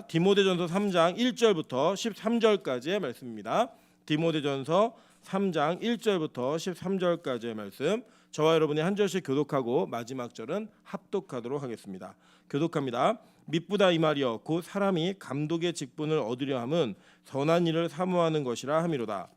디모데전서 3장 1절부터 13절까지의 말씀입니다. 디모데전서 3장 1절부터 13절까지의 말씀, 저와 여러분이 한 절씩 교독하고 마지막 절은 합독하도록 하겠습니다. 교독합니다. 미쁘다 이 말이여 곧 사람이 감독의 직분을 얻으려 함은 선한 일을 사모하는 것이라 함이로다.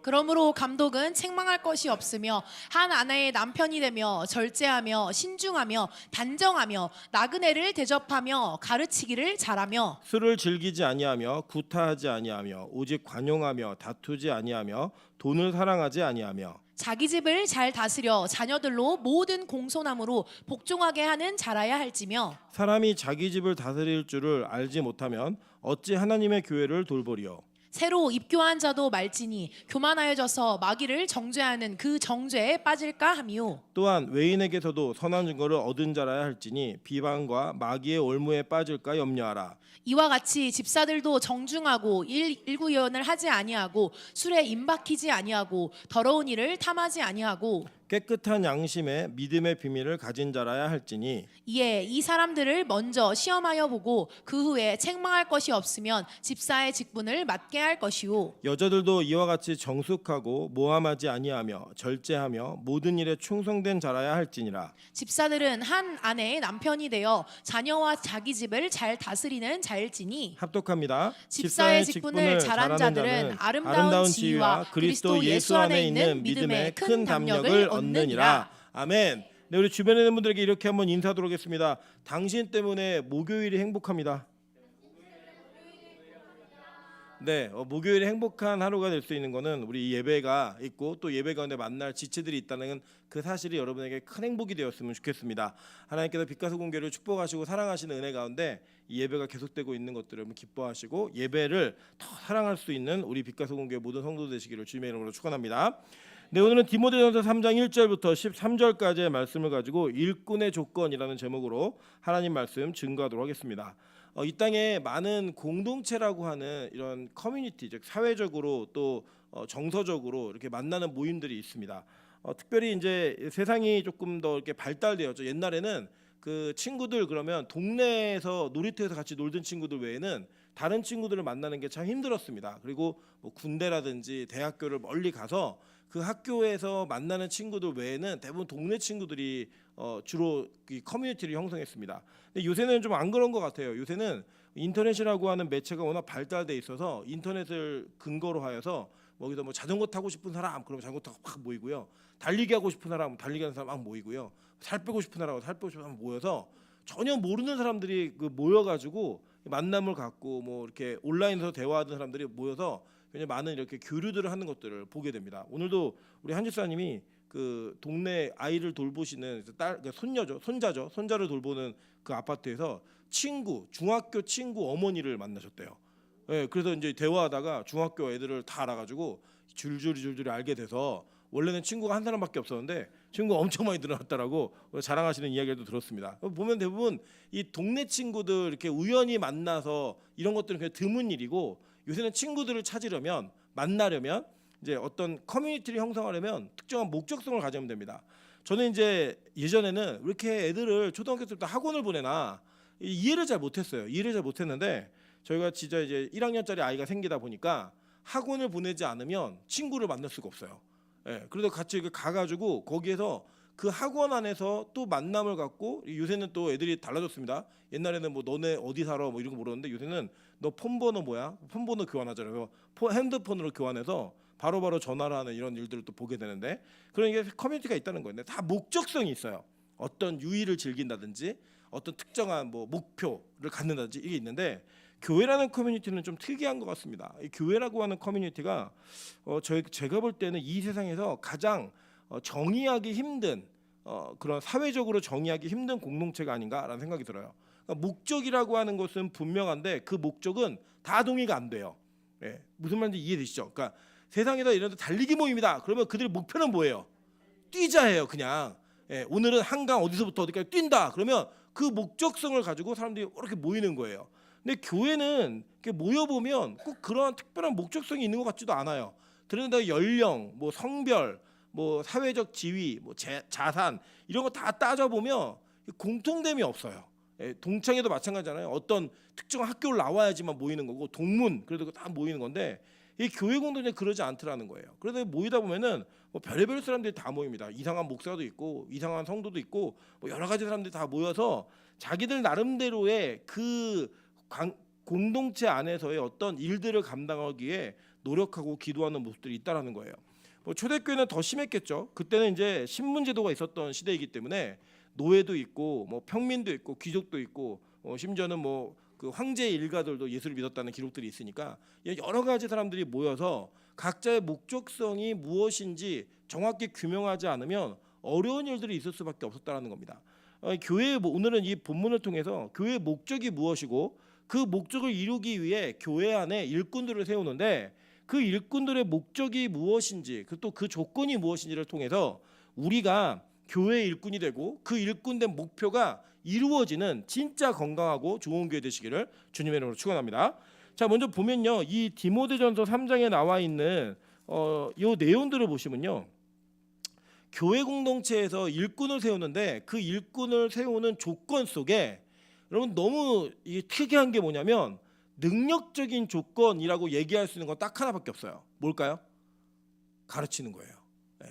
그러므로 감독은 책망할 것이 없으며 한 아내의 남편이 되며 절제하며 신중하며 단정하며 나그네를 대접하며 가르치기를 잘하며 술을 즐기지 아니하며 구타하지 아니하며 오직 관용하며 다투지 아니하며 돈을 사랑하지 아니하며 자기 집을 잘 다스려 자녀들로 모든 공손함으로 복종하게 하는 자라야 할지며 사람이 자기 집을 다스릴 줄을 알지 못하면 어찌 하나님의 교회를 돌보리요. 새로 입교한 자도 말지니 교만하여져서 마귀를 정죄하는 그 정죄에 빠질까 하미요. 또한 외인에게서도 선한 증거를 얻은 자라야 할지니 비방과 마귀의 올무에 빠질까 염려하라. 이와 같이 집사들도 정중하고 일구예언을 하지 아니하고 술에 임박히지 아니하고 더러운 일을 탐하지 아니하고 깨끗한 양심에 믿음의 비밀을 가진 자라야 할지니 이에 이 사람들을 먼저 시험하여 보고 그 후에 책망할 것이 없으면 집사의 직분을 맡게 할 것이요. 여자들도 이와 같이 정숙하고 모함하지 아니하며 절제하며 모든 일에 충성된 자라야 할지니라. 집사들은 한 아내의 남편이 되어 자녀와 자기 집을 잘 다스리는 자일지니 합독합니다. 집사의 직분을 잘한 자들은 아름다운 지위와 그리스도 예수 안에 있는 믿음의 큰 담력을 얻느니라. 아멘. 네, 우리 주변에 있는 분들에게 이렇게 한번 인사드리도록 하겠습니다. 당신 때문에 목요일이 행복합니다. 네, 목요일이 행복한 하루가 될 수 있는 것은 우리 예배가 있고 또 예배 가운데 만날 지체들이 있다는 그 사실이 여러분에게 큰 행복이 되었으면 좋겠습니다. 하나님께서 빛가서 공개를 축복하시고 사랑하시는 은혜 가운데 이 예배가 계속되고 있는 것들을 기뻐하시고 예배를 더 사랑할 수 있는 우리 빛가서 공개 모든 성도 되시기를 주님의 이름으로 축원합니다. 네, 오늘은 디모데전서 3장 1절부터 13절까지의 말씀을 가지고 일꾼의 조건이라는 제목으로 하나님 말씀 증거하도록 하겠습니다. 이 땅에 많은 공동체라고 하는 이런 커뮤니티, 즉 사회적으로 또 정서적으로 이렇게 만나는 모임들이 있습니다. 특별히 이제 세상이 조금 더 이렇게 발달되었죠. 옛날에는 그 친구들 그러면 동네에서 놀이터에서 같이 놀던 친구들 외에는 다른 친구들을 만나는 게 참 힘들었습니다. 그리고 뭐 군대라든지 대학교를 멀리 가서 그 학교에서 만나는 친구들 외에는 대부분 동네 친구들이 주로 이 커뮤니티를 형성했습니다. 근데 요새는 좀 안 그런 것 같아요. 요새는 인터넷이라고 하는 매체가 워낙 발달돼 있어서 인터넷을 근거로 하여서 거기서 뭐 자전거 타고 싶은 사람 그러면 자전거 타고 막 모이고요. 달리기 하고 싶은 사람 달리기 하는 사람 막 모이고요. 살 빼고 싶은 사람 살 빼고 싶은 사람 모여서 전혀 모르는 사람들이 그 모여가지고 만남을 갖고 뭐 이렇게 온라인에서 대화하던 사람들이 모여서 굉장히 많은 이렇게 교류들을 하는 것들을 보게 됩니다. 오늘도 우리 한 집사님이 그 동네 아이를 돌보시는 딸, 손녀죠, 손자를 돌보는 그 아파트에서 중학교 친구 어머니를 만나셨대요. 네, 그래서 이제 대화하다가 중학교 애들을 다 알아가지고 줄줄이 알게 돼서 원래는 친구가 한 사람밖에 없었는데 친구가 엄청 많이 늘어났다라고 자랑하시는 이야기도 들었습니다. 보면 대부분 이 동네 친구들 이렇게 우연히 만나서 이런 것들은 그냥 드문 일이고 요새는 친구들을 찾으려면 만나려면 이제 어떤 커뮤니티를 형성하려면 특정한 목적성을 가지면 됩니다. 저는 이제 예전에는 왜 이렇게 애들을 초등학교 때부터 학원을 보내나 이해를 잘 못했어요. 이해를 잘 못했는데 저희가 진짜 이제 1학년짜리 아이가 생기다 보니까 학원을 보내지 않으면 친구를 만날 수가 없어요. 예, 그래서 같이 가가지고 거기에서 그 학원 안에서 또 만남을 갖고 요새는 또 애들이 달라졌습니다. 옛날에는 뭐 너네 어디 살아 뭐 이런 거 물었는데 요새는 너 폰번호 뭐야? 폰번호 교환하잖아요. 핸드폰으로 교환해서 바로바로 전화를 하는 이런 일들을 또 보게 되는데 그런 게 커뮤니티가 있다는 거예요. 다 목적성이 있어요. 어떤 유의를 즐긴다든지 어떤 특정한 뭐 목표를 갖는다든지 이게 있는데 교회라는 커뮤니티는 좀 특이한 것 같습니다. 이 교회라고 하는 커뮤니티가 제가 볼 때는 이 세상에서 가장 정의하기 힘든 그런 사회적으로 정의하기 힘든 공동체가 아닌가라는 생각이 들어요. 그러니까 목적이라고 하는 것은 분명한데 그 목적은 다 동의가 안 돼요. 예, 무슨 말인지 이해되시죠? 그러니까 세상에다 이런 달리기 모임이다. 그러면 그들의 목표는 뭐예요? 뛰자 해요, 그냥. 예, 오늘은 한강 어디서부터 어디까지 뛴다. 그러면 그 목적성을 가지고 사람들이 이렇게 모이는 거예요. 근데 교회는 이렇게 모여보면 꼭 그러한 특별한 목적성이 있는 것 같지도 않아요. 그런데 연령, 뭐 성별, 뭐 사회적 지위, 뭐 자산 이런 거 다 따져보면 공통됨이 없어요. 동창회도 마찬가지잖아요. 어떤 특정한 학교를 나와야지만 모이는 거고 동문 그래도 다 모이는 건데 이 교회 공동체 그러지 않더라는 거예요. 그래서 모이다 보면은 뭐 별의별 사람들이 다 모입니다. 이상한 목사도 있고 이상한 성도도 있고 뭐 여러 가지 사람들이 다 모여서 자기들 나름대로의 공동체 안에서의 어떤 일들을 감당하기 위해 노력하고 기도하는 모습들이 있다라는 거예요. 뭐 초대교회는 더 심했겠죠. 그때는 이제 신문제도가 있었던 시대이기 때문에 노예도 있고 뭐 평민도 있고 귀족도 있고 심지어는 뭐 그 황제 일가들도 예수를 믿었다는 기록들이 있으니까 여러 가지 사람들이 모여서 각자의 목적성이 무엇인지 정확히 규명하지 않으면 어려운 일들이 있을 수밖에 없었다라는 겁니다. 교회 오늘은 이 본문을 통해서 교회의 목적이 무엇이고 그 목적을 이루기 위해 교회 안에 일꾼들을 세우는데 그 일꾼들의 목적이 무엇인지 또 그 조건이 무엇인지를 통해서 우리가 교회의 일꾼이 되고 그 일꾼된 목표가 이루어지는 진짜 건강하고 좋은 교회 되시기를 주님의 이름으로 축원합니다. 자, 먼저 보면요, 이 디모데전서 3장에 나와 있는 이 내용들을 보시면요, 교회 공동체에서 일꾼을 세우는데 그 일꾼을 세우는 조건 속에 여러분 너무 특이한 게 뭐냐면 능력적인 조건이라고 얘기할 수 있는 건 딱 하나밖에 없어요. 뭘까요? 가르치는 거예요. 네.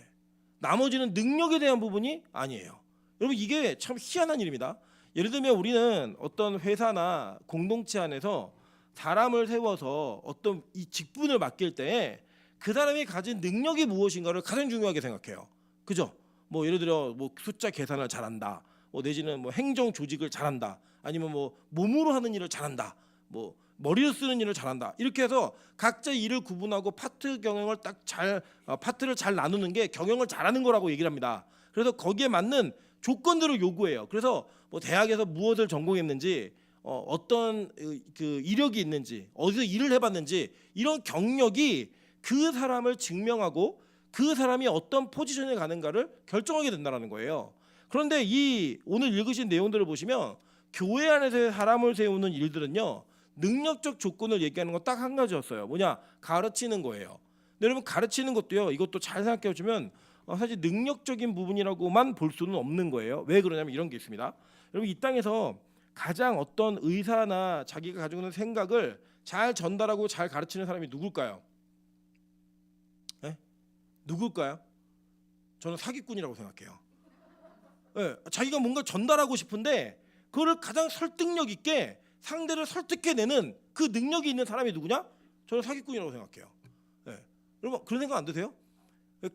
나머지는 능력에 대한 부분이 아니에요. 여러분 이게 참 희한한 일입니다. 예를 들면 우리는 어떤 회사나 공동체 안에서 사람을 세워서 어떤 이 직분을 맡길 때 그 사람이 가진 능력이 무엇인가를 가장 중요하게 생각해요. 그죠? 뭐 예를 들어 뭐 숫자 계산을 잘한다. 뭐 내지는 뭐 행정 조직을 잘한다. 아니면 뭐 몸으로 하는 일을 잘한다. 뭐 머리를 쓰는 일을 잘한다. 이렇게 해서 각자 일을 구분하고 파트 경영을 파트를 잘 나누는 게 경영을 잘하는 거라고 얘기를 합니다. 그래서 거기에 맞는 조건들을 요구해요. 그래서 뭐 대학에서 무엇을 전공했는지, 어떤 그 이력이 있는지, 어디서 일을 해봤는지 이런 경력이 그 사람을 증명하고 그 사람이 어떤 포지션에 가는가를 결정하게 된다는 거예요. 그런데 이 오늘 읽으신 내용들을 보시면 교회 안에서 사람을 세우는 일들은요, 능력적 조건을 얘기하는 건 딱 한 가지였어요. 뭐냐? 가르치는 거예요. 근데 여러분 가르치는 것도요, 이것도 잘 생각해 보시면 사실 능력적인 부분이라고만 볼 수는 없는 거예요. 왜 그러냐면 이런 게 있습니다. 여러분 이 땅에서 가장 어떤 의사나 자기가 가지고 있는 생각을 잘 전달하고 잘 가르치는 사람이 누굴까요? 네? 누굴까요? 저는 사기꾼이라고 생각해요. 네, 자기가 뭔가 전달하고 싶은데 그거를 가장 설득력 있게 상대를 설득해내는 그 능력이 있는 사람이 누구냐? 저는 사기꾼이라고 생각해요. 네. 여러분 그런 생각 안 드세요?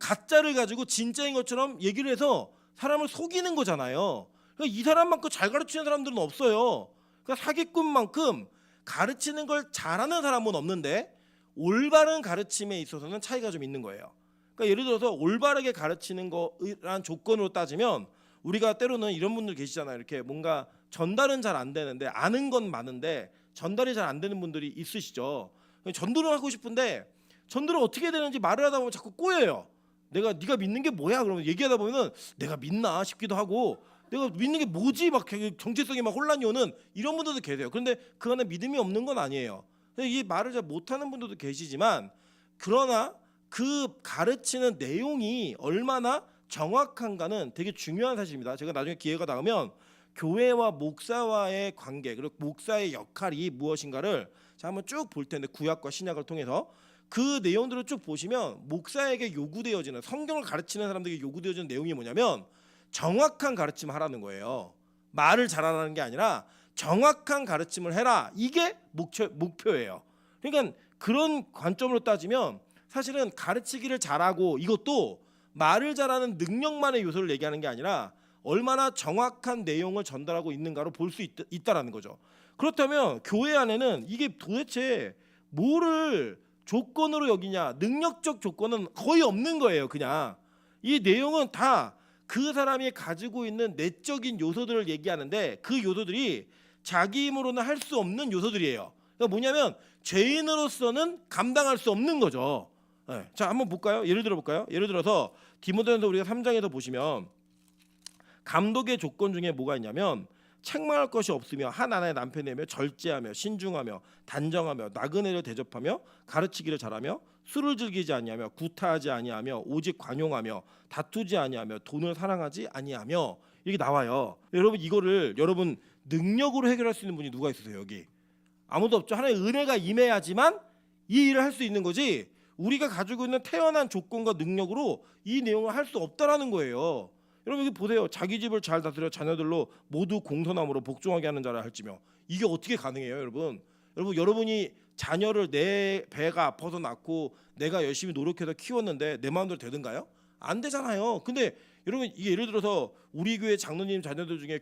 가짜를 가지고 진짜인 것처럼 얘기를 해서 사람을 속이는 거잖아요. 그러니까 이 사람만큼 잘 가르치는 사람들은 없어요. 그러니까 사기꾼만큼 가르치는 걸 잘하는 사람은 없는데 올바른 가르침에 있어서는 차이가 좀 있는 거예요. 그러니까 예를 들어서 올바르게 가르치는 거란 조건으로 따지면 우리가 때로는 이런 분들 계시잖아요. 이렇게 뭔가 전달은 잘 안 되는데 아는 건 많은데 전달이 잘 안 되는 분들이 있으시죠. 전도를 하고 싶은데 전도를 어떻게 되는지 말을 하다 보면 자꾸 꼬여요. 네가 믿는 게 뭐야? 그러면 얘기하다 보면은 내가 믿나 싶기도 하고 내가 믿는 게 뭐지? 막 정체성이 막 혼란이 오는 이런 분들도 계세요. 그런데 그 안에 믿음이 없는 건 아니에요. 이 말을 잘 못하는 분들도 계시지만 그러나 그 가르치는 내용이 얼마나 정확한가는 되게 중요한 사실입니다. 제가 나중에 기회가 닿으면 교회와 목사와의 관계 그리고 목사의 역할이 무엇인가를 자 한번 쭉 볼 텐데 구약과 신약을 통해서 그 내용들을 쭉 보시면 목사에게 요구되어지는 성경을 가르치는 사람들에게 요구되어지는 내용이 뭐냐면 정확한 가르침을 하라는 거예요. 말을 잘하라는 게 아니라 정확한 가르침을 해라. 이게 목표예요. 그러니까 그런 관점으로 따지면 사실은 가르치기를 잘하고 이것도 말을 잘하는 능력만의 요소를 얘기하는 게 아니라 얼마나 정확한 내용을 전달하고 있는가로 볼 수 있다라는 거죠. 그렇다면 교회 안에는 이게 도대체 뭐를 조건으로 여기냐? 능력적 조건은 거의 없는 거예요. 그냥 이 내용은 다 그 사람이 가지고 있는 내적인 요소들을 얘기하는데 그 요소들이 자기 힘으로는 할 수 없는 요소들이에요. 그러니까 뭐냐면 죄인으로서는 감당할 수 없는 거죠. 네. 자, 한번 볼까요? 예를 들어 볼까요? 예를 들어서 디모데전서 우리가 3장에서 보시면 감독의 조건 중에 뭐가 있냐면 책망할 것이 없으며 한 아내의 남편이며 절제하며 신중하며 단정하며 나그네를 대접하며 가르치기를 잘하며 술을 즐기지 아니하며 구타하지 아니하며 오직 관용하며 다투지 아니하며 돈을 사랑하지 아니하며 이렇게 나와요. 여러분 이거를 여러분 능력으로 해결할 수 있는 분이 누가 있으세요 여기? 아무도 없죠. 하나님의 은혜가 임해야지만 이 일을 할 수 있는 거지 우리가 가지고 있는 태어난 조건과 능력으로 이 내용을 할 수 없다라는 거예요. 여러분 여기 보세요. 자기 집을 잘 다스려 자녀들로 모두 공손함으로 복종하게 하는 자라 할지며 이게 어떻게 가능해요 여러분? 여러분이 자녀를 내 배가 아파서 낳고 내가 열심히 노력해서 키웠는데 내 마음대로 되든가요? 안 되잖아요. 근데 여러분 이게 예를 들어서 우리 교회 장로님 자녀들 중에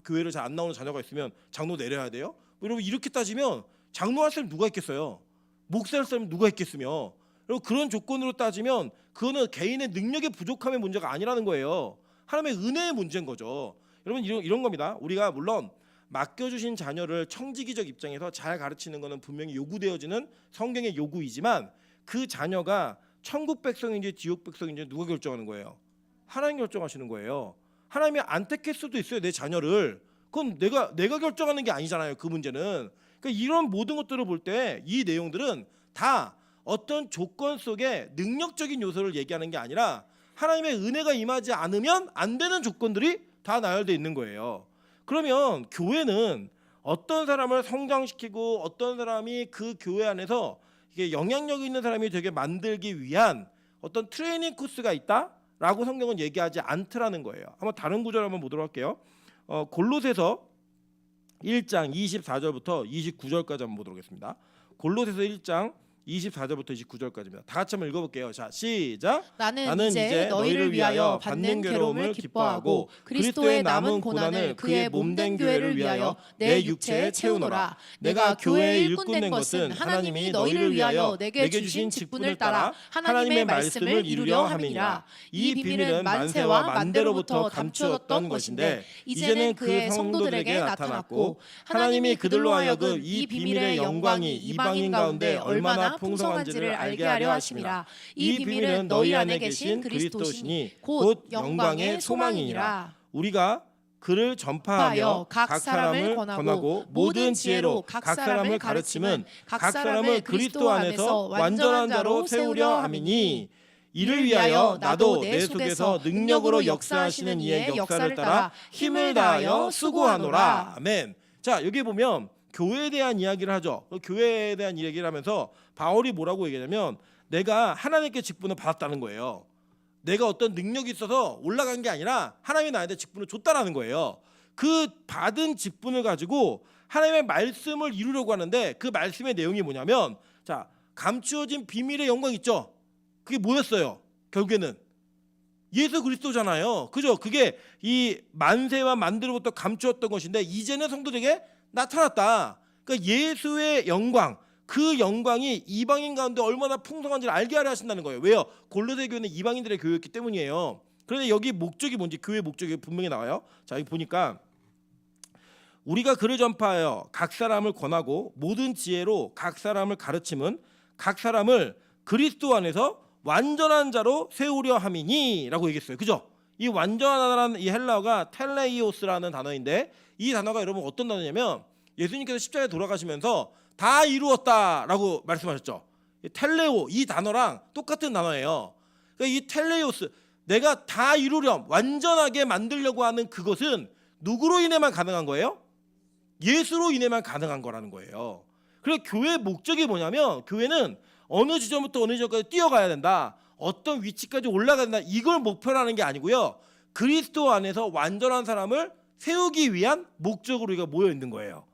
교회를 잘 안 나오는 자녀가 있으면 장로 내려야 돼요? 여러분 이렇게 따지면 장로할 사람 누가 있겠어요? 목사할 사람 누가 있겠으며 여러분 그런 조건으로 따지면 그거는 개인의 능력의 부족함의 문제가 아니라는 거예요. 하나님의 은혜의 문제인 거죠. 여러분 이런 겁니다. 우리가 물론 맡겨주신 자녀를 청지기적 입장에서 잘 가르치는 것은 분명히 요구되어지는 성경의 요구이지만 그 자녀가 천국 백성인지 지옥 백성인지 누가 결정하는 거예요? 하나님 결정하시는 거예요. 하나님이 안 택할 수도 있어요 내 자녀를. 그건 내가 결정하는 게 아니잖아요 그 문제는. 그러니까 이런 모든 것들을 볼 때 이 내용들은 다 어떤 조건 속에 능력적인 요소를 얘기하는 게 아니라 하나님의 은혜가 임하지 않으면 안 되는 조건들이 다 나열되어 있는 거예요. 그러면 교회는 어떤 사람을 성장시키고 어떤 사람이 그 교회 안에서 이게 영향력 있는 사람이 되게 만들기 위한 어떤 트레이닝 코스가 있다라고 성경은 얘기하지 않더라는 거예요. 한번 다른 구절 한번 보도록 할게요. 골로새서 1장 24절부터 29절까지 한번 보도록 하겠습니다. 골로새서 1장 24절부터 29절까지입니다. 다 같이 한번 읽어볼게요. 자, 시작. 나는 이제 너희를 위하여 받는 괴로움을 기뻐하고 그리스도의 남은 고난을 그의 몸된 교회를 위하여 내 육체에 채우노라. 내가 교회의 일꾼된 것은 하나님이 너희를 위하여 내게 주신 직분을 따라 하나님의 말씀을 이루려 함이니라. 이 비밀은 만세와 만대로부터 감추었던 것인데 이제는 그의 성도들에게 나타났고 하나님이 그들로 하여금 이 비밀의 영광이 이방인 가운데 얼마나 풍성한지를 알게 하려 하심이라. 이 비밀은 너희 안에 계신 그리스도시니 곧 영광의 소망이니라. 우리가 그를 전파하여 각 사람을 권하고 모든 지혜로 각 사람을 가르침은 각 사람을 그리스도 안에서 완전한 자로 세우려 함이니 이를 위하여 나도 내 속에서 능력으로 역사하시는 이의 역사를 따라 힘을 다하여 수고하노라. 아멘. 자 여기 보면 교회에 대한 이야기를 하죠. 교회에 대한 이야기를 하면서 바울이 뭐라고 얘기하냐면 내가 하나님께 직분을 받았다는 거예요. 내가 어떤 능력이 있어서 올라간 게 아니라 하나님이 나한테 직분을 줬다라는 거예요. 그 받은 직분을 가지고 하나님의 말씀을 이루려고 하는데 그 말씀의 내용이 뭐냐면 자 감추어진 비밀의 영광 있죠. 그게 뭐였어요? 결국에는 예수 그리스도잖아요. 그죠? 그게 이 만세와 만대로부터 감추었던 것인데 이제는 성도들에게 나타났다. 그러니까 예수의 영광, 그 영광이 이방인 가운데 얼마나 풍성한지를 알게 하려 하신다는 거예요. 왜요? 골로새 교회는 이방인들의 교회였기 때문이에요. 그런데 여기 목적이 뭔지 교회의 목적이 분명히 나와요. 자 여기 보니까 우리가 그를 전파하여 각 사람을 권하고 모든 지혜로 각 사람을 가르침은 각 사람을 그리스도 안에서 완전한 자로 세우려 함이니라고 얘기했어요. 그죠? 이 완전하다는 이 헬라어가 텔레이오스라는 단어인데 이 단어가 여러분 어떤 단어냐면 예수님께서 십자가에 돌아가시면서 다 이루었다라고 말씀하셨죠. 텔레오 이 단어랑 똑같은 단어예요. 그러니까 이 텔레오스 내가 다 이루렴 완전하게 만들려고 하는 그것은 누구로 인해만 가능한 거예요? 예수로 인해만 가능한 거라는 거예요. 그래서 교회의 목적이 뭐냐면 교회는 어느 지점부터 어느 지점까지 뛰어가야 된다. 어떤 위치까지 올라가야 된다. 이걸 목표로 하는 게 아니고요. 그리스도 안에서 완전한 사람을 세우기 위한 목적으로 우리가 모여 있는 거예요.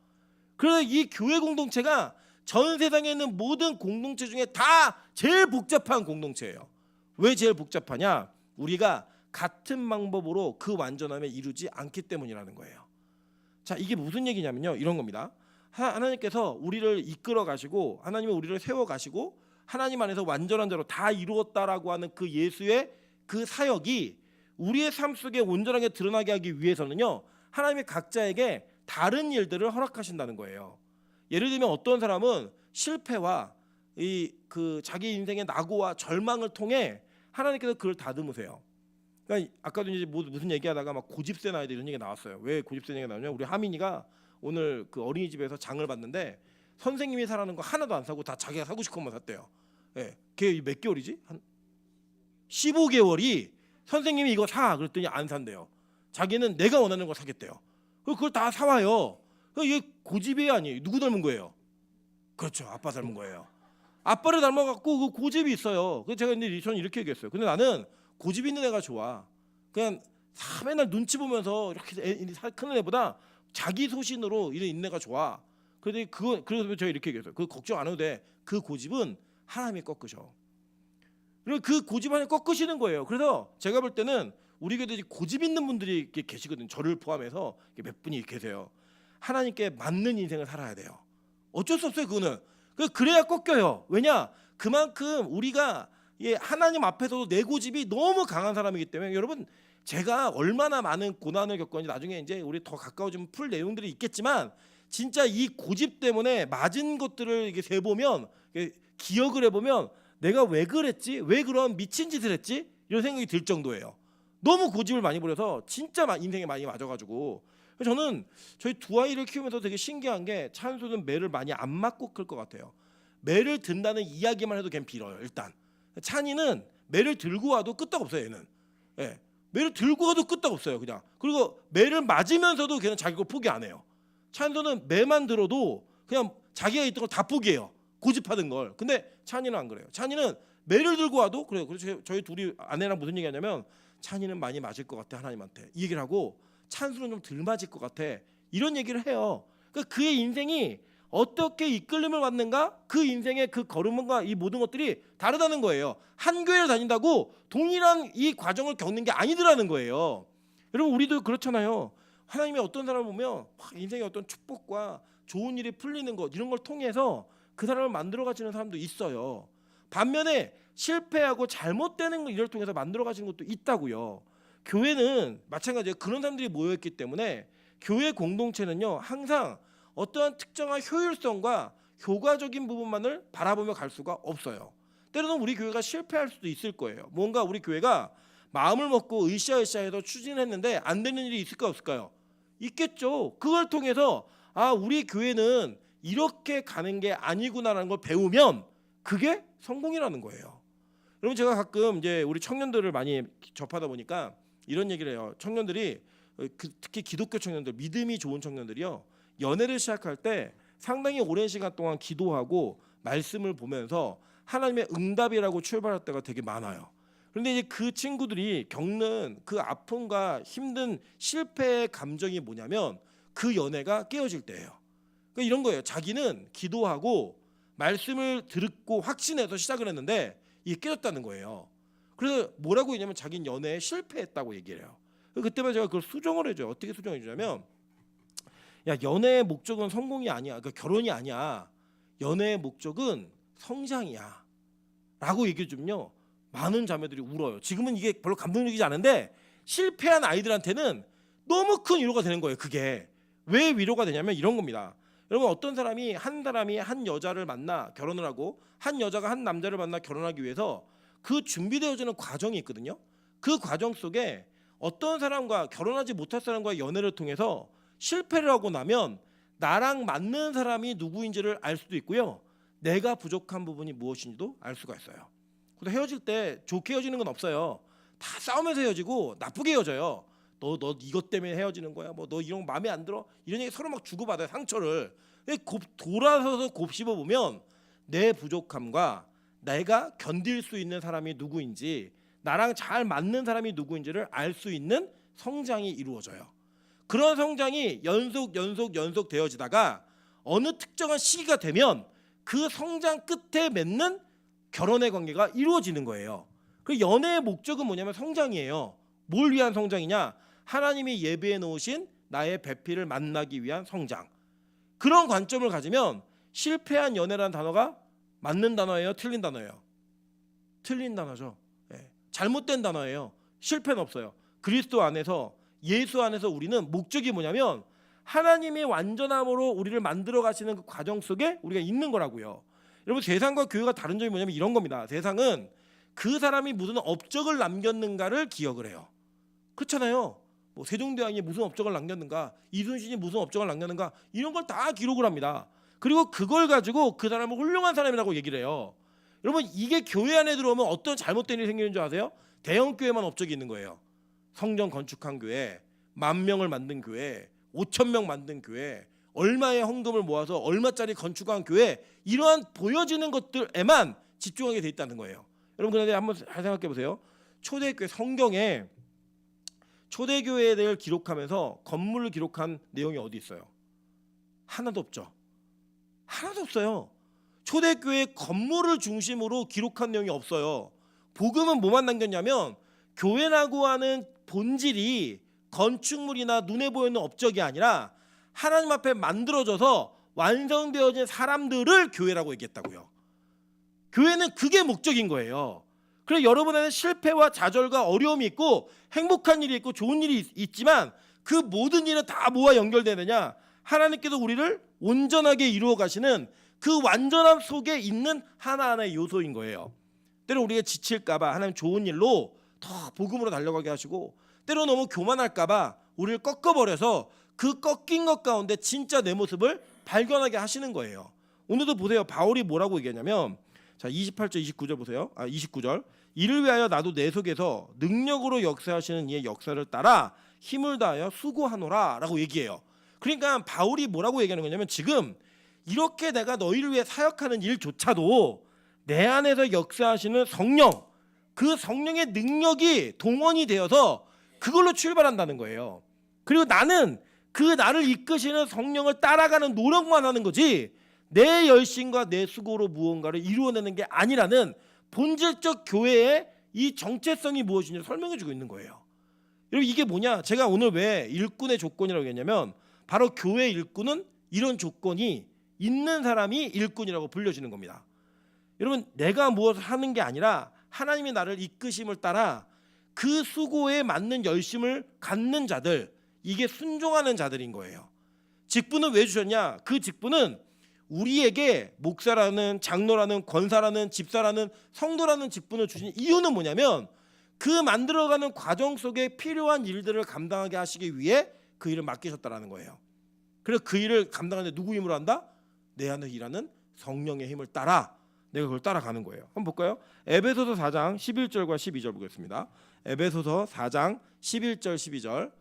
그래서 이 교회 공동체가 전 세상에 있는 모든 공동체 중에 다 제일 복잡한 공동체예요. 왜 제일 복잡하냐? 우리가 같은 방법으로 그 완전함에 이루지 않기 때문이라는 거예요. 자, 이게 무슨 얘기냐면요. 이런 겁니다. 하나님께서 우리를 이끌어 가시고 하나님이 우리를 세워 가시고 하나님 안에서 완전한 자로 다 이루었다라고 하는 그 예수의 그 사역이 우리의 삶 속에 온전하게 드러나게 하기 위해서는요. 하나님이 각자에게 다른 일들을 허락하신다는 거예요. 예를 들면 어떤 사람은 실패와 그 자기 인생의 낙오와 절망을 통해 하나님께서 그를 다듬으세요. 그러니까 아까도 이제 무슨 얘기하다가 막 고집센 아이들 이런 얘기 나왔어요. 왜 고집센 얘기가 나오냐면 우리 하민이가 오늘 그 어린이집에서 장을 봤는데 선생님이 사라는 거 하나도 안 사고 다 자기가 사고 싶은 것만 샀대요. 예, 걔 몇 개월이지? 한 15개월이 선생님이 이거 사 그랬더니 안 산대요. 자기는 내가 원하는 걸 사겠대요. 그걸 다 사와요. 이게 고집이 아니에요. 누구 닮은 거예요? 그렇죠. 아빠 닮은 거예요. 아빠를 닮아갖고 그 고집이 있어요. 그래서 제가 근데 저는 이렇게 얘기했어요. 근데 나는 고집 있는 애가 좋아. 그냥 맨날 눈치 보면서 이렇게 큰 애보다 자기 소신으로 있는 애가 좋아. 그래서 제가 이렇게 얘기했어요. 그 걱정 안 해도 돼. 그 고집은 하나님이 꺾으셔. 그리고 그 고집 안에 꺾으시는 거예요. 그래서 제가 볼 때는 우리 교회에 고집 있는 분들이 이렇게 계시거든요. 저를 포함해서 몇 분이 계세요. 하나님께 맞는 인생을 살아야 돼요. 어쩔 수 없어요. 그거는. 그래야 꺾여요. 왜냐? 그만큼 우리가 하나님 앞에서도 내 고집이 너무 강한 사람이기 때문에 여러분 제가 얼마나 많은 고난을 겪었는지 나중에 이제 우리 더 가까워지면 풀 내용들이 있겠지만 진짜 이 고집 때문에 맞은 것들을 이렇게 세보면 기억을 해보면 내가 왜 그랬지? 왜 그런 미친 짓을 했지? 이런 생각이 들 정도예요. 너무 고집을 많이 부려서 진짜 인생에 많이 맞아가지고 저는 저희 두 아이를 키우면서 되게 신기한 게 찬수는 매를 많이 안 맞고 클 것 같아요. 매를 든다는 이야기만 해도 걔는 빌어요. 일단 찬이는 매를 들고 와도 끄떡 없어요. 얘는 매를 들고 와도 끄떡 없어요. 그냥 그리고 매를 맞으면서도 걔는 자기 거 포기 안 해요. 찬수는 매만 들어도 그냥 자기가 있던 걸 다 포기해요. 고집하던 걸. 근데 찬이는 안 그래요. 찬이는 매를 들고 와도 그래요. 그래서 저희 둘이 아내랑 무슨 얘기하냐면 찬이는 많이 맞을 것 같아 하나님한테 이 얘기를 하고 찬수는 좀 덜 맞을 것 같아 이런 얘기를 해요. 그러니까 그의 인생이 어떻게 이끌림을 받는가 그 인생의 그 걸음과 이 모든 것들이 다르다는 거예요. 한 교회를 다닌다고 동일한 이 과정을 겪는 게 아니더라는 거예요. 여러분 우리도 그렇잖아요. 하나님이 어떤 사람을 보면 인생의 어떤 축복과 좋은 일이 풀리는 것 이런 걸 통해서 그 사람을 만들어 가시는 사람도 있어요. 반면에 실패하고 잘못되는 걸 이를 통해서 만들어 가시는 것도 있다고요. 교회는 마찬가지예요. 그런 사람들이 모여있기 때문에 교회 공동체는요 항상 어떠한 특정한 효율성과 효과적인 부분만을 바라보며 갈 수가 없어요. 때로는 우리 교회가 실패할 수도 있을 거예요. 뭔가 우리 교회가 마음을 먹고 으쌰으쌰해서 추진했는데 안 되는 일이 있을까 없을까요? 있겠죠. 그걸 통해서 우리 교회는 이렇게 가는 게 아니구나라는 걸 배우면 그게 성공이라는 거예요. 여러분 제가 가끔 이제 우리 청년들을 많이 접하다 보니까 이런 얘기를 해요. 청년들이 특히 기독교 청년들, 믿음이 좋은 청년들이요. 연애를 시작할 때 상당히 오랜 시간 동안 기도하고 말씀을 보면서 하나님의 응답이라고 출발할 때가 되게 많아요. 그런데 이제 그 친구들이 겪는 그 아픔과 힘든 실패의 감정이 뭐냐면 그 연애가 깨어질 때예요. 그러니까 이런 거예요. 자기는 기도하고 말씀을 듣고 확신해서 시작을 했는데 이게 깨졌다는 거예요. 그래서 뭐라고 했냐면 자기는 연애에 실패했다고 얘기를 해요. 그때만 제가 그걸 수정을 해줘요. 어떻게 수정해 주냐면 야 연애의 목적은 성공이 아니야. 그러니까 결혼이 아니야. 연애의 목적은 성장이야 라고 얘기해 주면요 많은 자매들이 울어요. 지금은 이게 별로 감동적이지 않은데 실패한 아이들한테는 너무 큰 위로가 되는 거예요. 그게 왜 위로가 되냐면 이런 겁니다. 여러분 어떤 사람이 한 여자를 만나 결혼을 하고 한 여자가 한 남자를 만나 결혼하기 위해서 그 준비되어지는 과정이 있거든요. 그 과정 속에 어떤 사람과 결혼하지 못할 사람과의 연애를 통해서 실패를 하고 나면 나랑 맞는 사람이 누구인지를 알 수도 있고요. 내가 부족한 부분이 무엇인지도 알 수가 있어요. 그래서 헤어질 때 좋게 헤어지는 건 없어요. 다 싸우면서 헤어지고 나쁘게 헤어져요. 너 이것 때문에 헤어지는 거야. 뭐 너 이런 거 마음에 안 들어? 이런 얘기 서로 막 주고받아요. 상처를. 돌아서서 곱씹어 보면 내 부족함과 내가 견딜 수 있는 사람이 누구인지 나랑 잘 맞는 사람이 누구인지를 알 수 있는 성장이 이루어져요. 그런 성장이 연속 되어지다가 어느 특정한 시기가 되면 그 성장 끝에 맺는 결혼의 관계가 이루어지는 거예요. 그 연애의 목적은 뭐냐면 성장이에요. 뭘 위한 성장이냐? 하나님이 예비해 놓으신 나의 배필을 만나기 위한 성장. 그런 관점을 가지면 실패한 연애라는 단어가 맞는 단어예요? 틀린 단어예요? 틀린 단어죠. 잘못된 단어예요. 실패는 없어요. 그리스도 안에서 예수 안에서 우리는 목적이 뭐냐면 하나님의 완전함으로 우리를 만들어 가시는 그 과정 속에 우리가 있는 거라고요. 여러분 세상과 교회가 다른 점이 뭐냐면 이런 겁니다. 세상은 그 사람이 무슨 업적을 남겼는가를 기억을 해요. 그렇잖아요. 뭐 세종대왕이 무슨 업적을 남겼는가, 이순신이 무슨 업적을 남겼는가 이런 걸 다 기록을 합니다. 그리고 그걸 가지고 그 사람을 훌륭한 사람이라고 얘기를 해요. 여러분 이게 교회 안에 들어오면 어떤 잘못된 일이 생기는 줄 아세요? 대형 교회만 업적이 있는 거예요. 성전 건축한 교회, 10,000명을 만든 교회, 5,000명 만든 교회, 얼마의 헌금을 모아서 얼마짜리 건축한 교회, 이러한 보여지는 것들에만 집중하게 돼 있다는 거예요. 여러분 그런데 한번 잘 생각해 보세요. 초대교회 성경에 초대교회에 대해 기록하면서 건물을 기록한 내용이 어디 있어요? 하나도 없죠. 하나도 없어요. 초대교회 건물을 중심으로 기록한 내용이 없어요. 복음은 뭐만 남겼냐면 교회라고 하는 본질이 건축물이나 눈에 보이는 업적이 아니라 하나님 앞에 만들어져서 완성되어진 사람들을 교회라고 얘기했다고요. 교회는 그게 목적인 거예요. 그래서 여러분에는 실패와 좌절과 어려움이 있고 행복한 일이 있고 좋은 일이 있지만 그 모든 일은 다 뭐와 연결되느냐? 하나님께서 우리를 온전하게 이루어 가시는 그 완전함 속에 있는 하나하나의 요소인 거예요. 때로 우리가 지칠까봐 하나님 좋은 일로 더 복음으로 달려가게 하시고, 때로 너무 교만할까봐 우리를 꺾어버려서 그 꺾인 것 가운데 진짜 내 모습을 발견하게 하시는 거예요. 오늘도 보세요. 바울이 뭐라고 얘기하냐면, 자 28절 29절 보세요. 29절. 이를 위하여 나도 내 속에서 능력으로 역사하시는 이의 역사를 따라 힘을 다하여 수고하노라 라고 얘기해요. 그러니까 바울이 뭐라고 얘기하는 거냐면, 지금 이렇게 내가 너희를 위해 사역하는 일조차도 내 안에서 역사하시는 성령, 그 성령의 능력이 동원이 되어서 그걸로 출발한다는 거예요. 그리고 나는 그 나를 이끄시는 성령을 따라가는 노력만 하는 거지 내 열심과 내 수고로 무언가를 이루어내는 게 아니라는 본질적 교회의 이 정체성이 무엇인지 설명해주고 있는 거예요. 여러분 이게 뭐냐? 제가 오늘 왜 일꾼의 조건이라고 했냐면, 바로 교회 일꾼은 이런 조건이 있는 사람이 일꾼이라고 불려지는 겁니다. 여러분 내가 무엇을 하는 게 아니라 하나님이 나를 이끄심을 따라 그 수고에 맞는 열심을 갖는 자들, 이게 순종하는 자들인 거예요. 직분은 왜 주셨냐? 그 직분은 우리에게 목사라는, 장로라는, 권사라는, 집사라는, 성도라는 직분을 주신 이유는 뭐냐면, 그 만들어가는 과정 속에 필요한 일들을 감당하게 하시기 위해 그 일을 맡기셨다라는 거예요. 그래서 그 일을 감당하는데 누구 힘으로 한다? 내 안에 일하는 성령의 힘을 따라 내가 그걸 따라가는 거예요. 한번 볼까요? 에베소서 4장 11절과 12절 보겠습니다. 에베소서 4장 11절 12절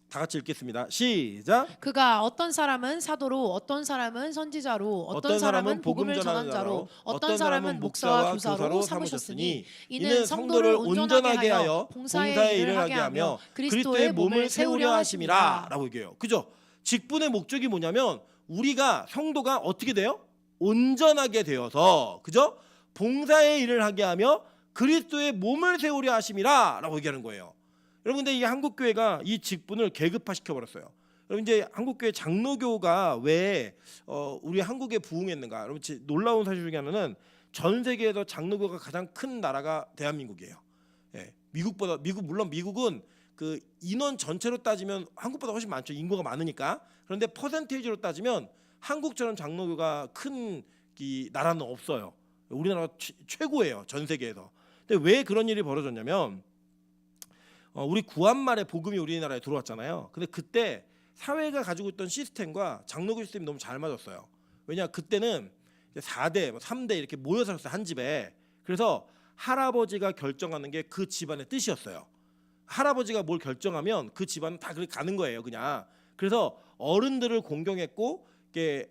다 같이 읽겠습니다. 시작. 그가 어떤 사람은 사도로, 어떤 사람은 선지자로, 어떤 사람은 복음을 전하는 자로, 어떤 사람은 목사와 교사로 삼으셨으니 이는 성도를 온전하게 하여 봉사의 일을 하게 하며 그리스도의 몸을 세우려 하심이라 라고 얘기해요. 그죠? 직분의 목적이 뭐냐면 우리가 성도가 어떻게 돼요? 온전하게 되어서, 그죠? 봉사의 일을 하게 하며 그리스도의 몸을 세우려 하심이라 라고 얘기하는 거예요. 여러분 근데 이 한국교회가 이 직분을 계급화시켜 버렸어요. 여러분 이제 한국교회 장로교가 왜 우리 한국에 부흥했는가? 여러분 놀라운 사실 중에 하나는 전 세계에서 장로교가 가장 큰 나라가 대한민국이에요. 예, 물론 미국은 그 인원 전체로 따지면 한국보다 훨씬 많죠. 인구가 많으니까. 그런데 퍼센테이지로 따지면 한국처럼 장로교가 큰 이 나라는 없어요. 우리나라가 최고예요. 전 세계에서. 근데 왜 그런 일이 벌어졌냐면, 우리 구한말에 복음이 우리나라에 들어왔잖아요. 근데 그때 사회가 가지고 있던 시스템과 장로교 시스템이 너무 잘 맞았어요. 왜냐 그때는 4대, 3대 이렇게 모여서 살았어요. 한 집에. 그래서 할아버지가 결정하는 게 그 집안의 뜻이었어요. 할아버지가 뭘 결정하면 그 집안은 다 그렇게 가는 거예요. 그냥. 그래서 어른들을 공경했고,